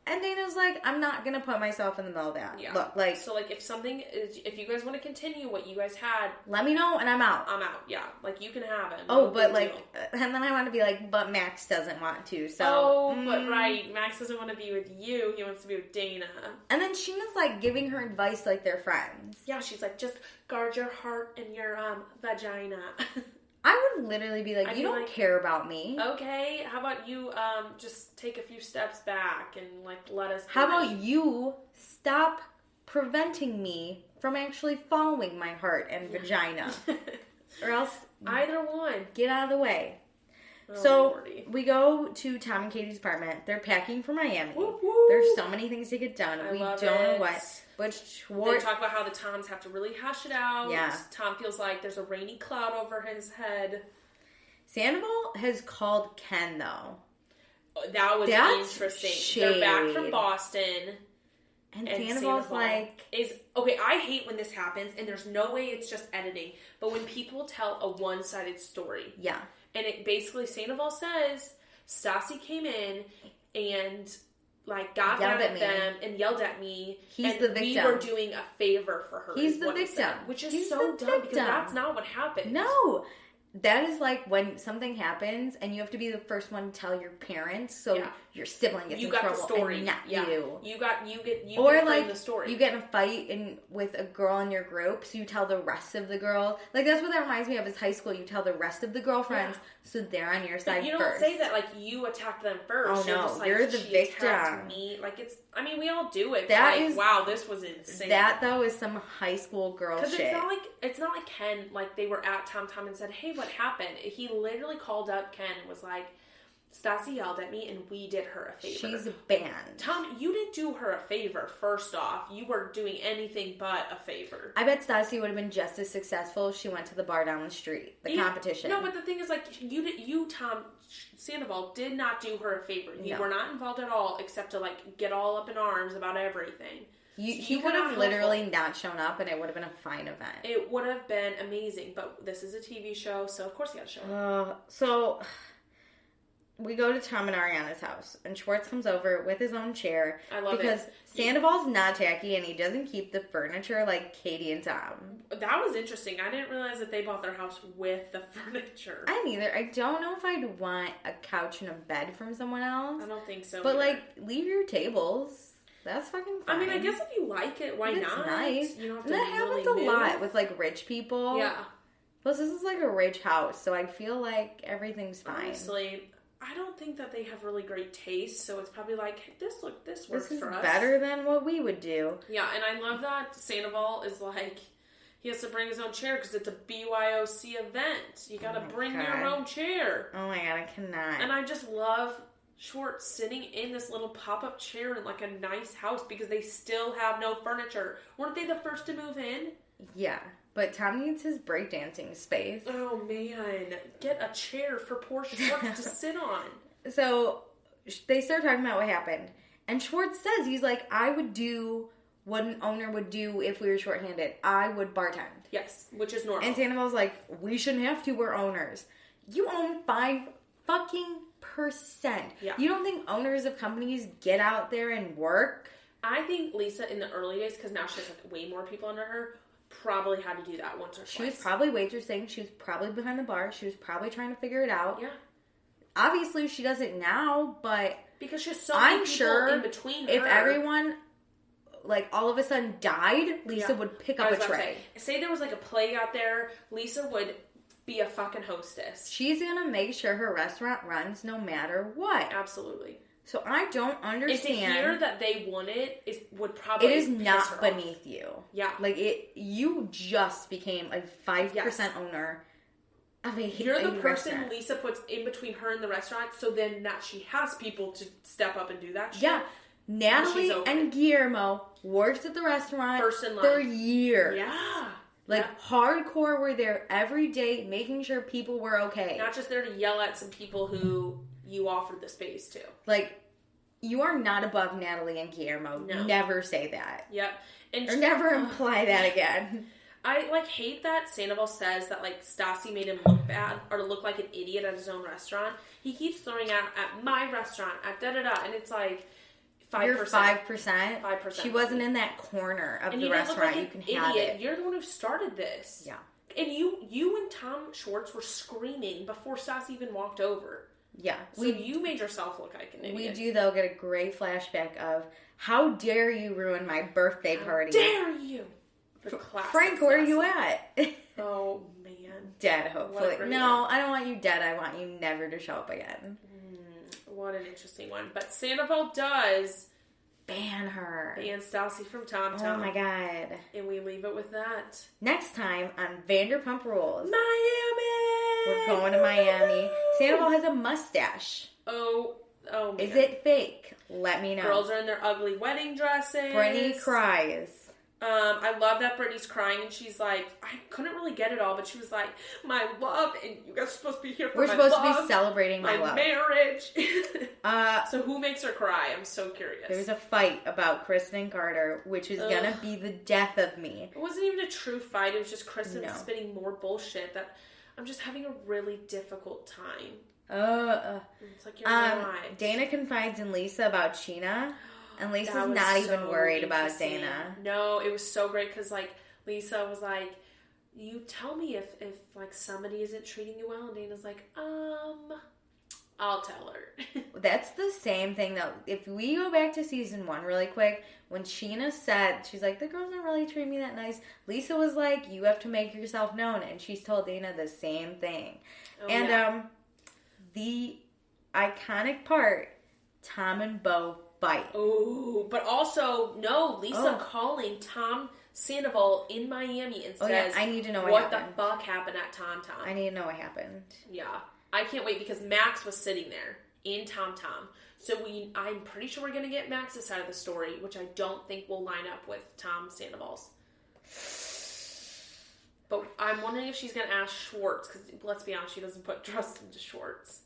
S1: And Dana's like, I'm not going to put myself in the middle of that. Yeah. Look,
S2: So, if you guys want to continue what you guys had,
S1: let me know and I'm out.
S2: I'm out, yeah. You can have him.
S1: Oh, but and then I want to be but Max doesn't want to, so.
S2: Oh, but right. Max doesn't want to be with you. He wants to be with Dayna.
S1: And then Scheana's, giving her advice like they're friends.
S2: Yeah, she's like, just guard your heart and your, vagina.
S1: I would literally be like, you don't care about me.
S2: Okay, how about you just take a few steps back and like let us...
S1: How about you stop preventing me from actually following my heart and vagina? Or else...
S2: Either one.
S1: Get out of the way.
S2: Oh,
S1: so,
S2: Lordy.
S1: we go to Tom and Katie's apartment. They're packing for Miami.
S2: Whoop, whoop.
S1: There's so many things to get done. We don't know what. But
S2: They talk about how the Toms have to really hash it out.
S1: Yeah.
S2: Tom feels like there's a rainy cloud over his head.
S1: Sandoval has called Ken, though.
S2: That was interesting.
S1: Shade.
S2: They're back from Boston.
S1: And Sandoval's like...
S2: Okay, I hate when this happens, and there's no way it's just editing. But when people tell a one-sided story.
S1: Yeah.
S2: And it basically, Sandoval says, Stassi came in and... like, got mad at them and yelled at me.
S1: He's the victim.
S2: We were doing a favor for her.
S1: He's the victim.
S2: Which is so dumb because that's not what happened.
S1: No. That is like when something happens and you have to be the first one to tell your parents so your sibling gets in trouble. You got the story. And not you. You get the story. You get in a fight with a girl in your group, so you tell the rest of the girls. Like, that's what that reminds me of is high school. You tell the rest of the girlfriends so they're on your side first.
S2: You don't say that like you attacked them first.
S1: Oh, no.
S2: You're just like,
S1: you're the victim.
S2: Attacked me. Like, it's... I mean, we all do it. Wow, this was insane.
S1: That, though, is some high school girl shit.
S2: Because it's not like Ken, like, they were at Tom and said, hey, what happened? He literally called up Ken and was like, Stassi yelled at me and we did her a favor.
S1: She's banned.
S2: Tom, you didn't do her a favor, first off. You weren't doing anything but a favor.
S1: I bet Stassi would have been just as successful if she went to the bar down the street. The competition.
S2: No, but the thing is, like, you, Tom Sandoval, did not do her a favor. You were not involved at all, except to, like, get all up in arms about everything.
S1: He could have literally not shown up, and it would have been a fine event.
S2: It would have been amazing, but this is a TV show, so of course he got to show up.
S1: So... we go to Tom and Ariana's house, and Schwartz comes over with his own chair.
S2: I love it.
S1: Because Sandoval's not tacky, and he doesn't keep the furniture like Katie and Tom.
S2: That was interesting. I didn't realize that they bought their house with the furniture.
S1: I neither. I don't know if I'd want a couch and a bed from someone else.
S2: I don't think so.
S1: But, like, leave your tables. That's fucking fine.
S2: I mean, I guess if you like it, why not?
S1: It's nice.
S2: You don't have
S1: to that happens a lot with, like, rich people.
S2: Yeah.
S1: Plus, this is, like, a rich house, so I feel like everything's fine.
S2: Honestly, I don't think that they have really great taste, so it's probably like, hey, this works for us.
S1: This is better than what we would do.
S2: Yeah, and I love that Sandoval is like, he has to bring his own chair because it's a BYOC event. You gotta bring your own chair.
S1: Oh my god, I cannot.
S2: And I just love Schwartz sitting in this little pop-up chair in like a nice house because they still have no furniture. Weren't they the first to move in?
S1: Yeah. But Tom needs his breakdancing space.
S2: Oh, man. Get a chair for poor Schwartz to sit on.
S1: So, they start talking about what happened. And Schwartz says, he's like, I would do what an owner would do if we were shorthanded. I would bartend.
S2: Yes, which is normal.
S1: And Sandoval's like, we shouldn't have to, we're owners. You own 5%
S2: Yeah.
S1: You don't think owners of companies get out there and work?
S2: I think Lisa, in the early days, because now she has like way more people under her, probably had to do that once or twice.
S1: She was probably waitressing. She was probably behind the bar. She was probably trying to figure it out.
S2: Yeah.
S1: Obviously, she does it now, but...
S2: because she's so many people in between her.
S1: If everyone, like, all of a sudden died, Lisa would pick up a tray.
S2: Say there was, like, a plague out there, Lisa would be a fucking hostess.
S1: She's gonna make sure her restaurant runs no matter what.
S2: Absolutely.
S1: So I don't understand.
S2: And to hear that they won it would probably
S1: it is not beneath you.
S2: Yeah.
S1: Like, you just became a 5% owner of a
S2: You're the person
S1: restaurant.
S2: Lisa puts in between her and the restaurant, so then that she has people to step up and do that shit.
S1: Yeah. Natalie and Guillermo worked at the restaurant for years.
S2: Yeah.
S1: Like, hardcore were there every day making sure people were okay.
S2: Not just there to yell at some people who you offered the space to.
S1: Like, you are not above Natalie and Guillermo.
S2: No.
S1: Never say that.
S2: Yep.
S1: Or never imply that again.
S2: I, like, hate that Sandoval says that, like, Stassi made him look bad or look like an idiot at his own restaurant. He keeps throwing out at my restaurant, at da-da-da, and it's like 5%.
S1: You're 5%.
S2: 5%.
S1: She wasn't in that corner of the restaurant. You can have it.
S2: You're the one who started this.
S1: Yeah.
S2: And you and Tom Schwartz were screaming before Stassi even walked over.
S1: Yeah.
S2: So you made yourself look like an idiot.
S1: We do, though, get a great flashback of, how dare you ruin my birthday party?
S2: How dare you?
S1: Frank, where are you at?
S2: Oh, man.
S1: Dead, hopefully. No, I don't want you dead. I want you never to show up again.
S2: What an interesting one. But Sandoval does
S1: ban her.
S2: Ban Stassi from Tom.
S1: Oh my god.
S2: And we leave it with that.
S1: Next time on Vanderpump Rules.
S2: Miami!
S1: We're going to Miami. Sandoval has a mustache.
S2: Oh man.
S1: Is it fake? Let me know.
S2: Girls are in their ugly wedding dresses.
S1: Brittany cries.
S2: I love that Brittany's crying and she's like, I couldn't really get it all, but she was like, my love, and you guys are supposed to be here for
S1: We're
S2: my
S1: supposed
S2: love,
S1: to be celebrating my love.
S2: marriage. So who makes her cry? I'm so curious.
S1: There's a fight about Kristen and Carter, which is gonna be the death of me.
S2: It wasn't even a true fight. It was just Kristen spitting more bullshit that I'm just having a really difficult time. It's like you're right.
S1: Dayna confides in Lisa about Scheana. And Lisa's not even worried about Dayna.
S2: No, it was so great because, like, Lisa was like, you tell me if like, somebody isn't treating you well. And Dana's like, I'll tell her.
S1: That's the same thing, though. If we go back to season 1 really quick, when Scheana said, she's like, the girls don't really treat me that nice. Lisa was like, you have to make yourself known. And she's told Dayna the same thing. The iconic part, Tom and Beau fight.
S2: Oh, but also, no, Lisa calling Tom Sandoval in Miami and says,
S1: I need to know
S2: what the fuck happened at Tom Tom.
S1: I need to know what happened.
S2: Yeah. I can't wait because Max was sitting there in Tom Tom. So I'm pretty sure we're going to get Max's side of the story, which I don't think will line up with Tom Sandoval's. But I'm wondering if she's going to ask Schwartz, because let's be honest, she doesn't put trust into Schwartz.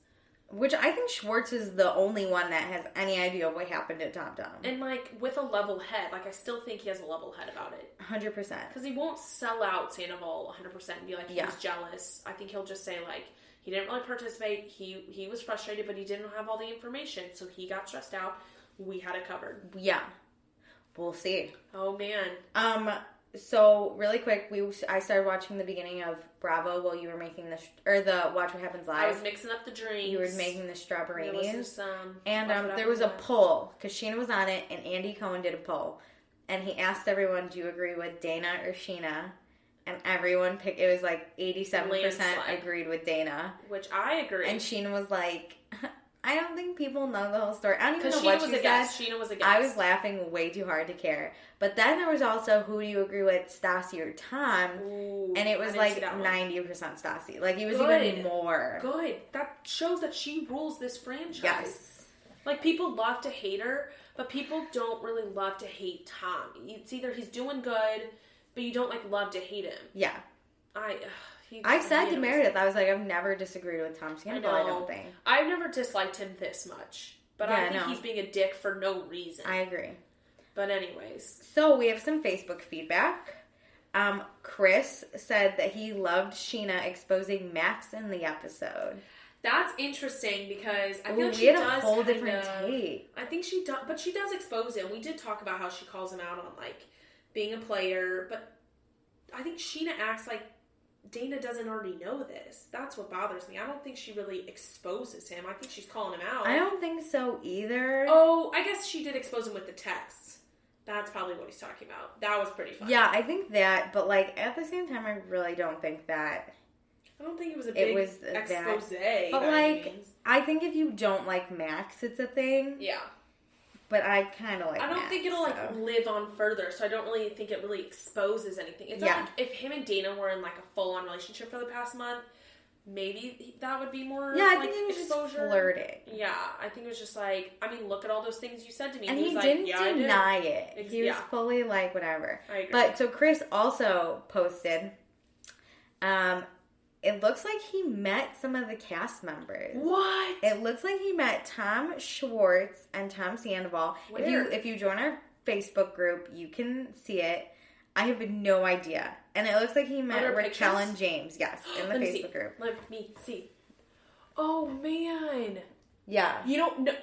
S1: Which I think Schwartz is the only one that has any idea of what happened at Tom Tom.
S2: And, like, with a level head. Like, I still think he has a level head about it.
S1: 100%.
S2: Because he won't sell out Sandoval 100% and be like, he was jealous. I think he'll just say, like, he didn't really participate. He was frustrated, but he didn't have all the information. So he got stressed out. We had it covered.
S1: Yeah. We'll see.
S2: Oh, man.
S1: So, really quick, I started watching the beginning of Bravo while you were making the Watch What Happens Live.
S2: I was mixing up the drinks.
S1: You were making the strawberries.
S2: And
S1: there was a poll, because Scheana was on it, and Andy Cohen did a poll. And he asked everyone, do you agree with Dayna or Scheana? And everyone picked, it was like 87% agreed with Dayna.
S2: Which I agree.
S1: And Scheana was like, I don't think people know the whole story. I don't even know what she said.
S2: Scheana was a guest.
S1: I was laughing way too hard to care. But then there was also, who do you agree with, Stassi or Tom?
S2: Ooh,
S1: and it was like 90% Stassi. Like, it was even more.
S2: Good. That shows that she rules this franchise.
S1: Yes.
S2: Like, people love to hate her, but people don't really love to hate Tom. It's either he's doing good, but you don't, like, love to hate him.
S1: Yeah.
S2: I
S1: said to Meredith, I was like, I've never disagreed with Tom Sandoval, I don't think.
S2: I've never disliked him this much. But I think he's being a dick for no reason.
S1: I agree.
S2: But anyways.
S1: So, we have some Facebook feedback. Chris said that he loved Scheana exposing Max in the episode.
S2: That's interesting because I feel like
S1: she does a whole different take.
S2: I think she does, but she does expose him. We did talk about how she calls him out on, like, being a player, but I think Scheana acts like Dayna doesn't already know this. That's what bothers me. I don't think she really exposes him. I think she's calling him out.
S1: I don't think so either.
S2: Oh, I guess she did expose him with the texts. That's probably what he's talking about. That was pretty funny.
S1: Yeah, I think that, but, like, at the same time, I really don't think that.
S2: I don't think it was a big expose.
S1: But, like, I think if you don't like Max, it's a thing.
S2: Yeah.
S1: But I kind of like
S2: I don't think it'll, like, live on further, so I don't really think it really exposes anything. It's not like if him and Dayna were in, like, a full-on relationship for the past month, maybe that would be more,
S1: I
S2: like,
S1: think he was
S2: exposure.
S1: Just flirting.
S2: Yeah, I think it was just like, I mean, look at all those things you said to me.
S1: And he didn't deny it. He was fully like, whatever.
S2: I agree.
S1: But, so Chris also posted, it looks like he met some of the cast members.
S2: What?
S1: It looks like he met Tom Schwartz and Tom Sandoval.
S2: Where?
S1: If you join our Facebook group, you can see it. I have no idea. And it looks like he met Raquel and James, yes, in the Facebook group.
S2: Let me see. Oh, man.
S1: Yeah.
S2: You don't know.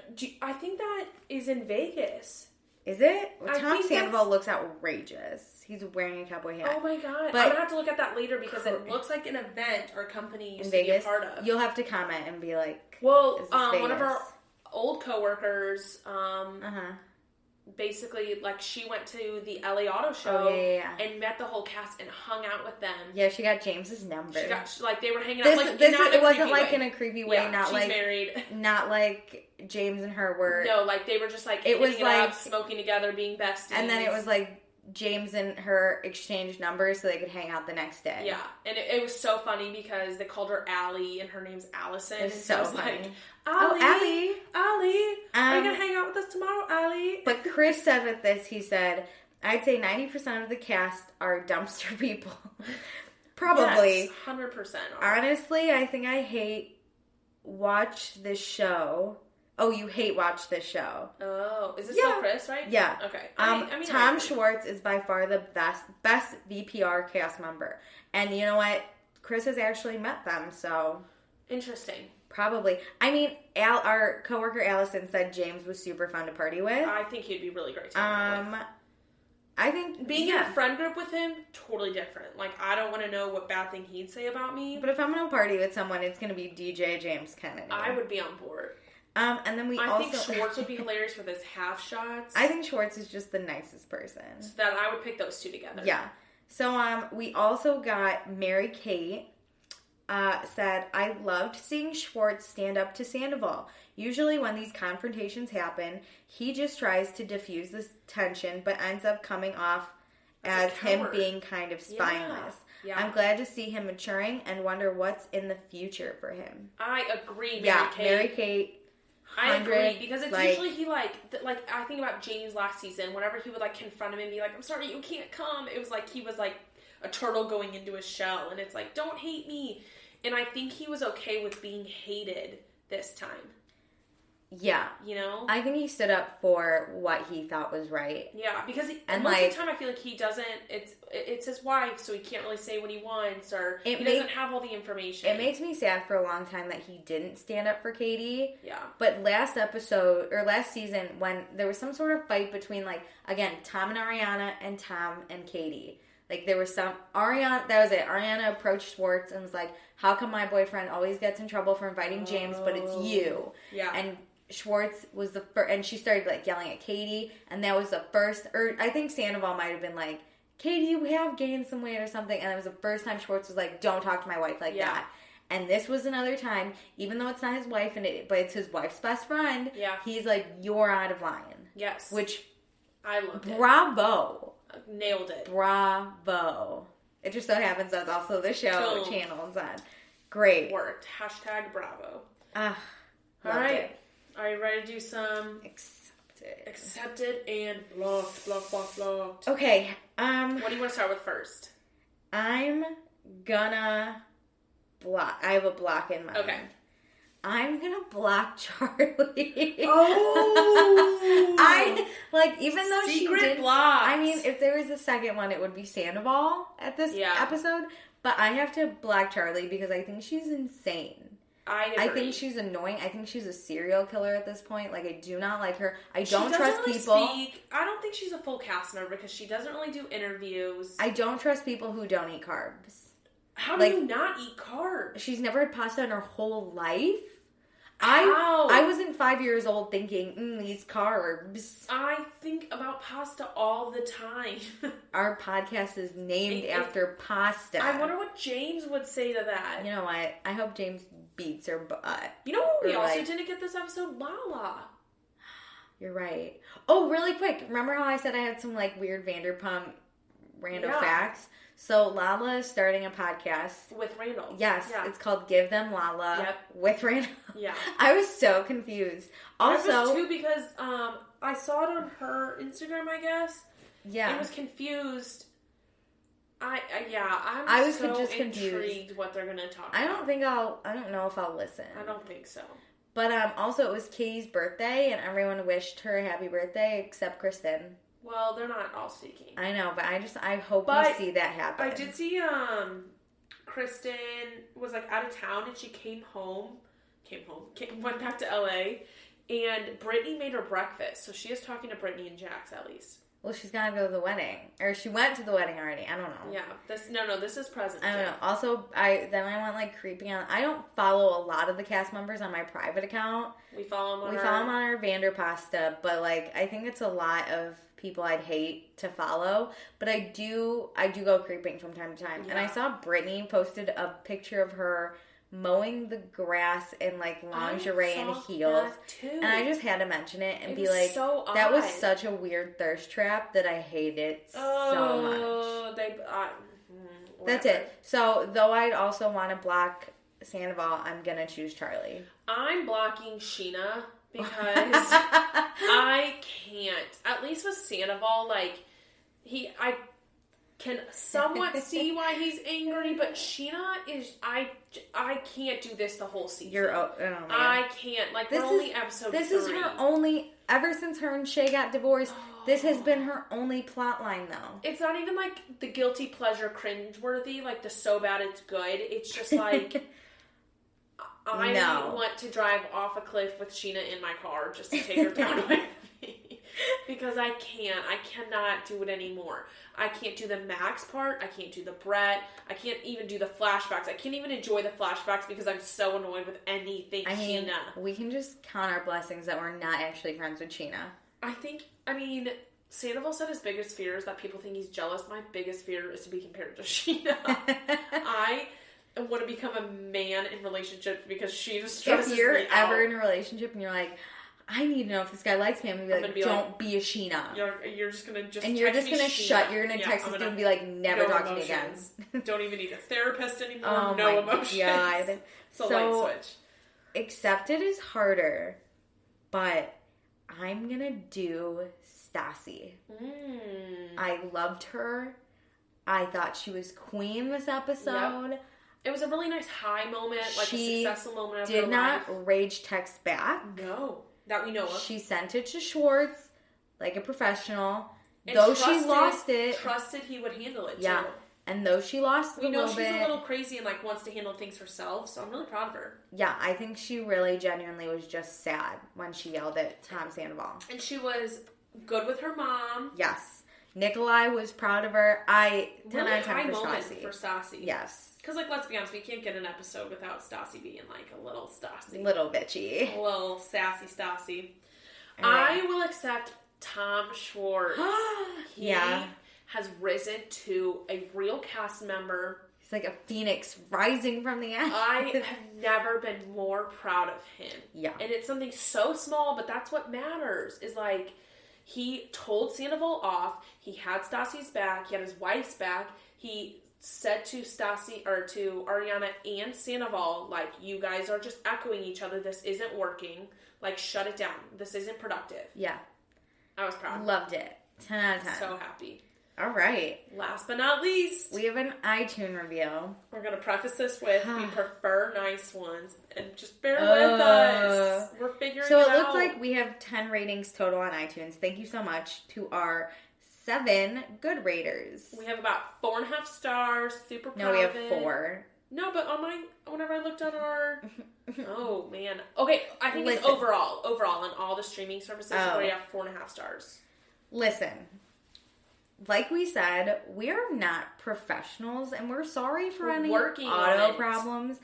S2: I think that is in Vegas.
S1: Is it? Well, Tom Sandoval looks outrageous. He's wearing a cowboy hat.
S2: Oh my god. But I'm going to have to look at that later because it looks like an event our company used to be a part of.
S1: You'll have to comment and be like,
S2: well, one of our old coworkers, basically, like, she went to the LA Auto Show and met the whole cast and hung out with them.
S1: Yeah, she got James's number.
S2: Like, they were hanging out. Like,
S1: it wasn't like in a creepy way.
S2: Yeah,
S1: not
S2: she's
S1: like
S2: married.
S1: Not like James and her were.
S2: No, like they were just like
S1: it was like
S2: up, smoking together, being besties.
S1: And then it was like James and her exchanged numbers so they could hang out the next day.
S2: Yeah, and it was so funny because they called her Allie and her name's Allison.
S1: It's so funny.
S2: Like, Allie, are you gonna hang out with us tomorrow, Allie?
S1: But Chris said with this, he said, I'd say 90% of the cast are dumpster people. Probably.
S2: Yes, 100%.
S1: Honestly, I think I watch this show. Oh, you watch this show.
S2: Oh, is this still Chris, right?
S1: Yeah.
S2: Okay.
S1: Tom Schwartz is by far the best VPR cast member. And you know what? Chris has actually met them, so.
S2: Interesting.
S1: Probably. I mean, our coworker Allison said James was super fun to party with.
S2: I think he'd be really great to hang with.
S1: I think
S2: being in a friend group with him, totally different. Like, I don't want to know what bad thing he'd say about me.
S1: But if I'm gonna party with someone, it's gonna be DJ James Kennedy.
S2: I would be on board.
S1: And then I
S2: think Schwartz would be hilarious with his half shots.
S1: I think Schwartz is just the nicest person.
S2: So that I would pick those two together.
S1: Yeah. So we also got Mary Kate. Said, I loved seeing Schwartz stand up to Sandoval. Usually when these confrontations happen, he just tries to diffuse this tension, but ends up coming off as him being kind of spineless. Yeah. I'm glad to see him maturing and wonder what's in the future for him.
S2: I agree,
S1: Mary Kate.
S2: I agree, because it's usually he, like, I think about James last season, whenever he would, like, confront him and be like, I'm sorry, you can't come. It was like he was, like, a turtle going into his shell, and it's like, don't hate me. And I think he was okay with being hated this time.
S1: Yeah.
S2: You know?
S1: I think he stood up for what he thought was right.
S2: Yeah, because most of the time I feel like he doesn't, it's his wife, so he can't really say what he wants, or he doesn't have all the information.
S1: It makes me sad for a long time that he didn't stand up for Katie.
S2: Yeah.
S1: But last season, when there was some sort of fight between, like, again, Tom and Ariana and Tom and Katie. Like, there was that was it. Ariana approached Schwartz and was like, how come my boyfriend always gets in trouble for inviting James, but it's you?
S2: Yeah.
S1: And Schwartz was the first, and she started, like, yelling at Katie, and that was the first, or I think Sandoval might have been like, Katie, you have gained some weight or something, and it was the first time Schwartz was like, don't talk to my wife like that. And this was another time, even though it's not his wife, but it's his wife's best friend, he's like, you're out of line.
S2: Yes.
S1: Which,
S2: I loved it.
S1: Bravo.
S2: Nailed it.
S1: Bravo. It just so happens that's also the show channel is on. Great.
S2: Worked. #bravo.
S1: All
S2: right.
S1: It.
S2: Are you ready to do some accepted and blocked?
S1: Okay.
S2: What do you want to start with first?
S1: I'm gonna block. I have a block in mind.
S2: Okay.
S1: I'm gonna block Charlie.
S2: Oh!
S1: Even though
S2: Secret
S1: she did
S2: block.
S1: I mean, if there was a second one, it would be Sandoval at this episode. But I have to block Charlie because I think she's insane.
S2: I agree.
S1: I think she's annoying. I think she's a serial killer at this point. Like, I do not like her. I don't trust people.
S2: Speak. I don't think she's a full cast member because she doesn't really do interviews.
S1: I don't trust people who don't eat carbs.
S2: How do you not eat carbs?
S1: She's never had pasta in her whole life.
S2: How?
S1: I wasn't 5 years old thinking, these carbs.
S2: I think about pasta all the time.
S1: Our podcast is named after pasta.
S2: I wonder what James would say to that.
S1: You know what? I hope James beats her butt.
S2: You know what we also didn't get this episode? Lala.
S1: You're right. Oh, really quick. Remember how I said I had some, like, weird Vanderpump random facts? So Lala is starting a podcast.
S2: With Randall.
S1: Yes. Yeah. It's called Give Them Lala with Randall.
S2: Yeah.
S1: I was so confused. Also,
S2: I was too because I saw it on her Instagram, I guess.
S1: Yeah.
S2: And was confused. I was so
S1: just
S2: intrigued
S1: confused.
S2: What they're going to talk about.
S1: I don't know if I'll listen.
S2: I don't think so.
S1: But also it was Katie's birthday and everyone wished her a happy birthday except Kristen.
S2: Well, they're not all speaking.
S1: I know, but I hope we see that happen.
S2: I did see Kristen was like out of town and she went back to LA, and Brittany made her breakfast. So she is talking to Brittany and Jax at least.
S1: Well, she's gotta go to the wedding. Or she went to the wedding already. I don't know.
S2: Yeah. This is present.
S1: I don't know. Also, I went like creeping on. I don't follow a lot of the cast members on my private account.
S2: We follow them
S1: on our Vanderpasta, but like I think it's a lot of people I'd hate to follow. But I do go creeping from time to time. Yeah. And I saw Brittany posted a picture of her mowing the grass in like lingerie and heels, and I just had to mention it and be like, so that was such a weird thirst trap that I hate it so much. That's it. So though I'd also want to block Sandoval, I'm gonna choose Charlie.
S2: I'm blocking Scheana because I can't. At least with Sandoval, like I can somewhat see why he's angry, but Scheana is I can't do this the whole season. I can't. Like, we're only episode 3.
S1: This is her only, ever since her and Shay got divorced, this has been her only plot line, though.
S2: It's not even like the guilty pleasure cringeworthy, like the so bad it's good. It's just like I want to drive off a cliff with Scheana in my car just to take her down away from me. Because I cannot do it anymore. I can't do the Max part. I can't do the Brett. I can't even do the flashbacks. I can't even enjoy the flashbacks because I'm so annoyed with anything Scheana.
S1: We can just count our blessings that we're not actually friends with Scheana.
S2: Sandoval said his biggest fear is that people think he's jealous. My biggest fear is to be compared to Scheana. I want to become a man in relationships because she just stresses me out.
S1: If you're ever in a relationship and you're like, I need to know if this guy likes me, I'm going to be like, don't be a Scheana.
S2: You're just going to
S1: and you're just going to shut. You're going to text this dude and be like, never talk to me again.
S2: Don't even need a therapist anymore. No emotions.
S1: God.
S2: It's a light switch.
S1: Accepted is harder, but I'm going to do Stassi. I loved her. I thought she was queen this episode. Yep.
S2: It was a really nice high moment, like a successful moment of her life. She
S1: did not rage text back.
S2: No. That we know of.
S1: She sent it to Schwartz like a professional. And though she lost it.
S2: Trusted he would handle it,
S1: too. And though she lost it a little bit. We know she's
S2: a little crazy and like wants to handle things herself, so I'm really proud of her.
S1: Yeah, I think she really genuinely was just sad when she yelled at Tom Sandoval.
S2: And she was good with her mom.
S1: Yes. Nikolai was proud of her. 10
S2: really
S1: out of 10
S2: high
S1: for
S2: moment
S1: Stassi.
S2: For Stassi.
S1: Yes.
S2: Because, like, let's be honest, we can't get an episode without Stassi being, like, a little Stassi.
S1: Little bitchy.
S2: A little sassy Stassi. Right. I will accept Tom Schwartz. He has risen to a real cast member.
S1: He's like a phoenix rising from the ashes.
S2: I have never been more proud of him.
S1: Yeah.
S2: And it's something so small, but that's what matters. Is, like, he told Sandoval off. He had Stassi's back. He had his wife's back. He said to Stassi, or to Ariana and Sandoval, like, you guys are just echoing each other. This isn't working. Like, shut it down. This isn't productive.
S1: Yeah.
S2: I was proud.
S1: Loved it. 10 out of 10.
S2: So happy.
S1: All right.
S2: Last but not least,
S1: we have an iTunes review.
S2: We're going to preface this with we prefer nice ones. And just bear with us. We're figuring it out.
S1: So it looks like we have 10 ratings total on iTunes. Thank you so much to our 7 good raters.
S2: We have about 4.5 stars. Super proud.
S1: No, we have 4.
S2: No, but on whenever I looked on our, oh man. Okay, I think it's overall on all the streaming services where you have 4.5 stars.
S1: Listen, like we said, we are not professionals and we're sorry for any auto problems,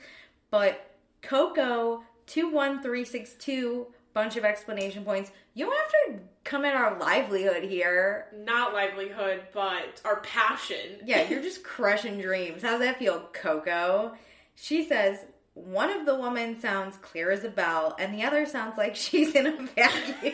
S1: but Coco 21362, bunch of exclamation points. You don't have to come at our livelihood here.
S2: Not livelihood, but our passion.
S1: Yeah, you're just crushing dreams. How's that feel, Coco? She says, one of the women sounds clear as a bell, and the other sounds like she's in a vacuum.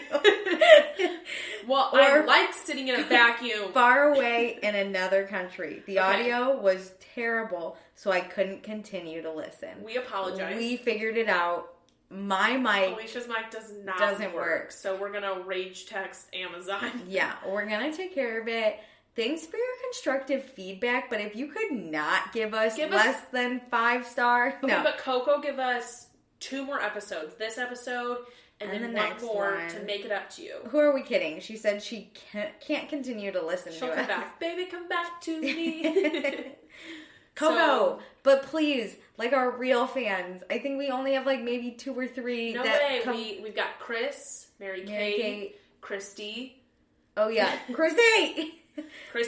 S2: Well, I like sitting in a vacuum.
S1: Far away in another country. The audio was terrible, so I couldn't continue to listen.
S2: We apologize.
S1: We figured it out. My mic,
S2: Alicia's mic doesn't work. So we're going to rage text Amazon.
S1: Yeah, we're going to take care of it. Thanks for your constructive feedback, but if you could not give us less than 5 stars.
S2: Okay, no. But Coco, give us 2 more episodes. This episode and then the one more to make it up to you.
S1: Who are we kidding? She said she can't continue to listen
S2: She'll
S1: to
S2: come
S1: us.
S2: Back. Baby, come back to me.
S1: Coco, but please, like our real fans, I think we only have like maybe 2 or 3.
S2: No way. We've got Chris, Mary Kate, Christy.
S1: Oh, yeah. Christy!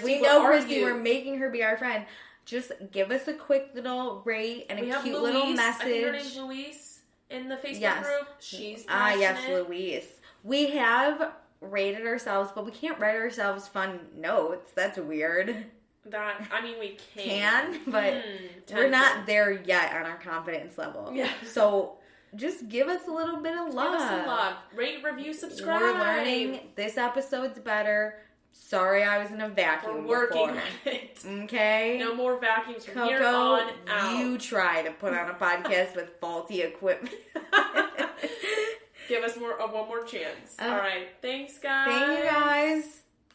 S1: We know Christy. We're making her be our friend. Just give us a quick little rate and a cute little message. I think her name's
S2: Louise in the Facebook group. She's passionate.
S1: Yes, Louise. We have rated ourselves, but we can't write ourselves fun notes. That's weird.
S2: We can.
S1: But we're not there yet on our confidence level. Yeah. So just give us a little bit of love.
S2: Give us some love. Rate, review, subscribe.
S1: We're learning. This episode's better. Sorry I was in a vacuum.
S2: We're working on it.
S1: Okay?
S2: No more vacuums from here on out.
S1: You try to put on a podcast with faulty equipment.
S2: Give us one more chance. All right. Thanks, guys.
S1: Thank you, guys.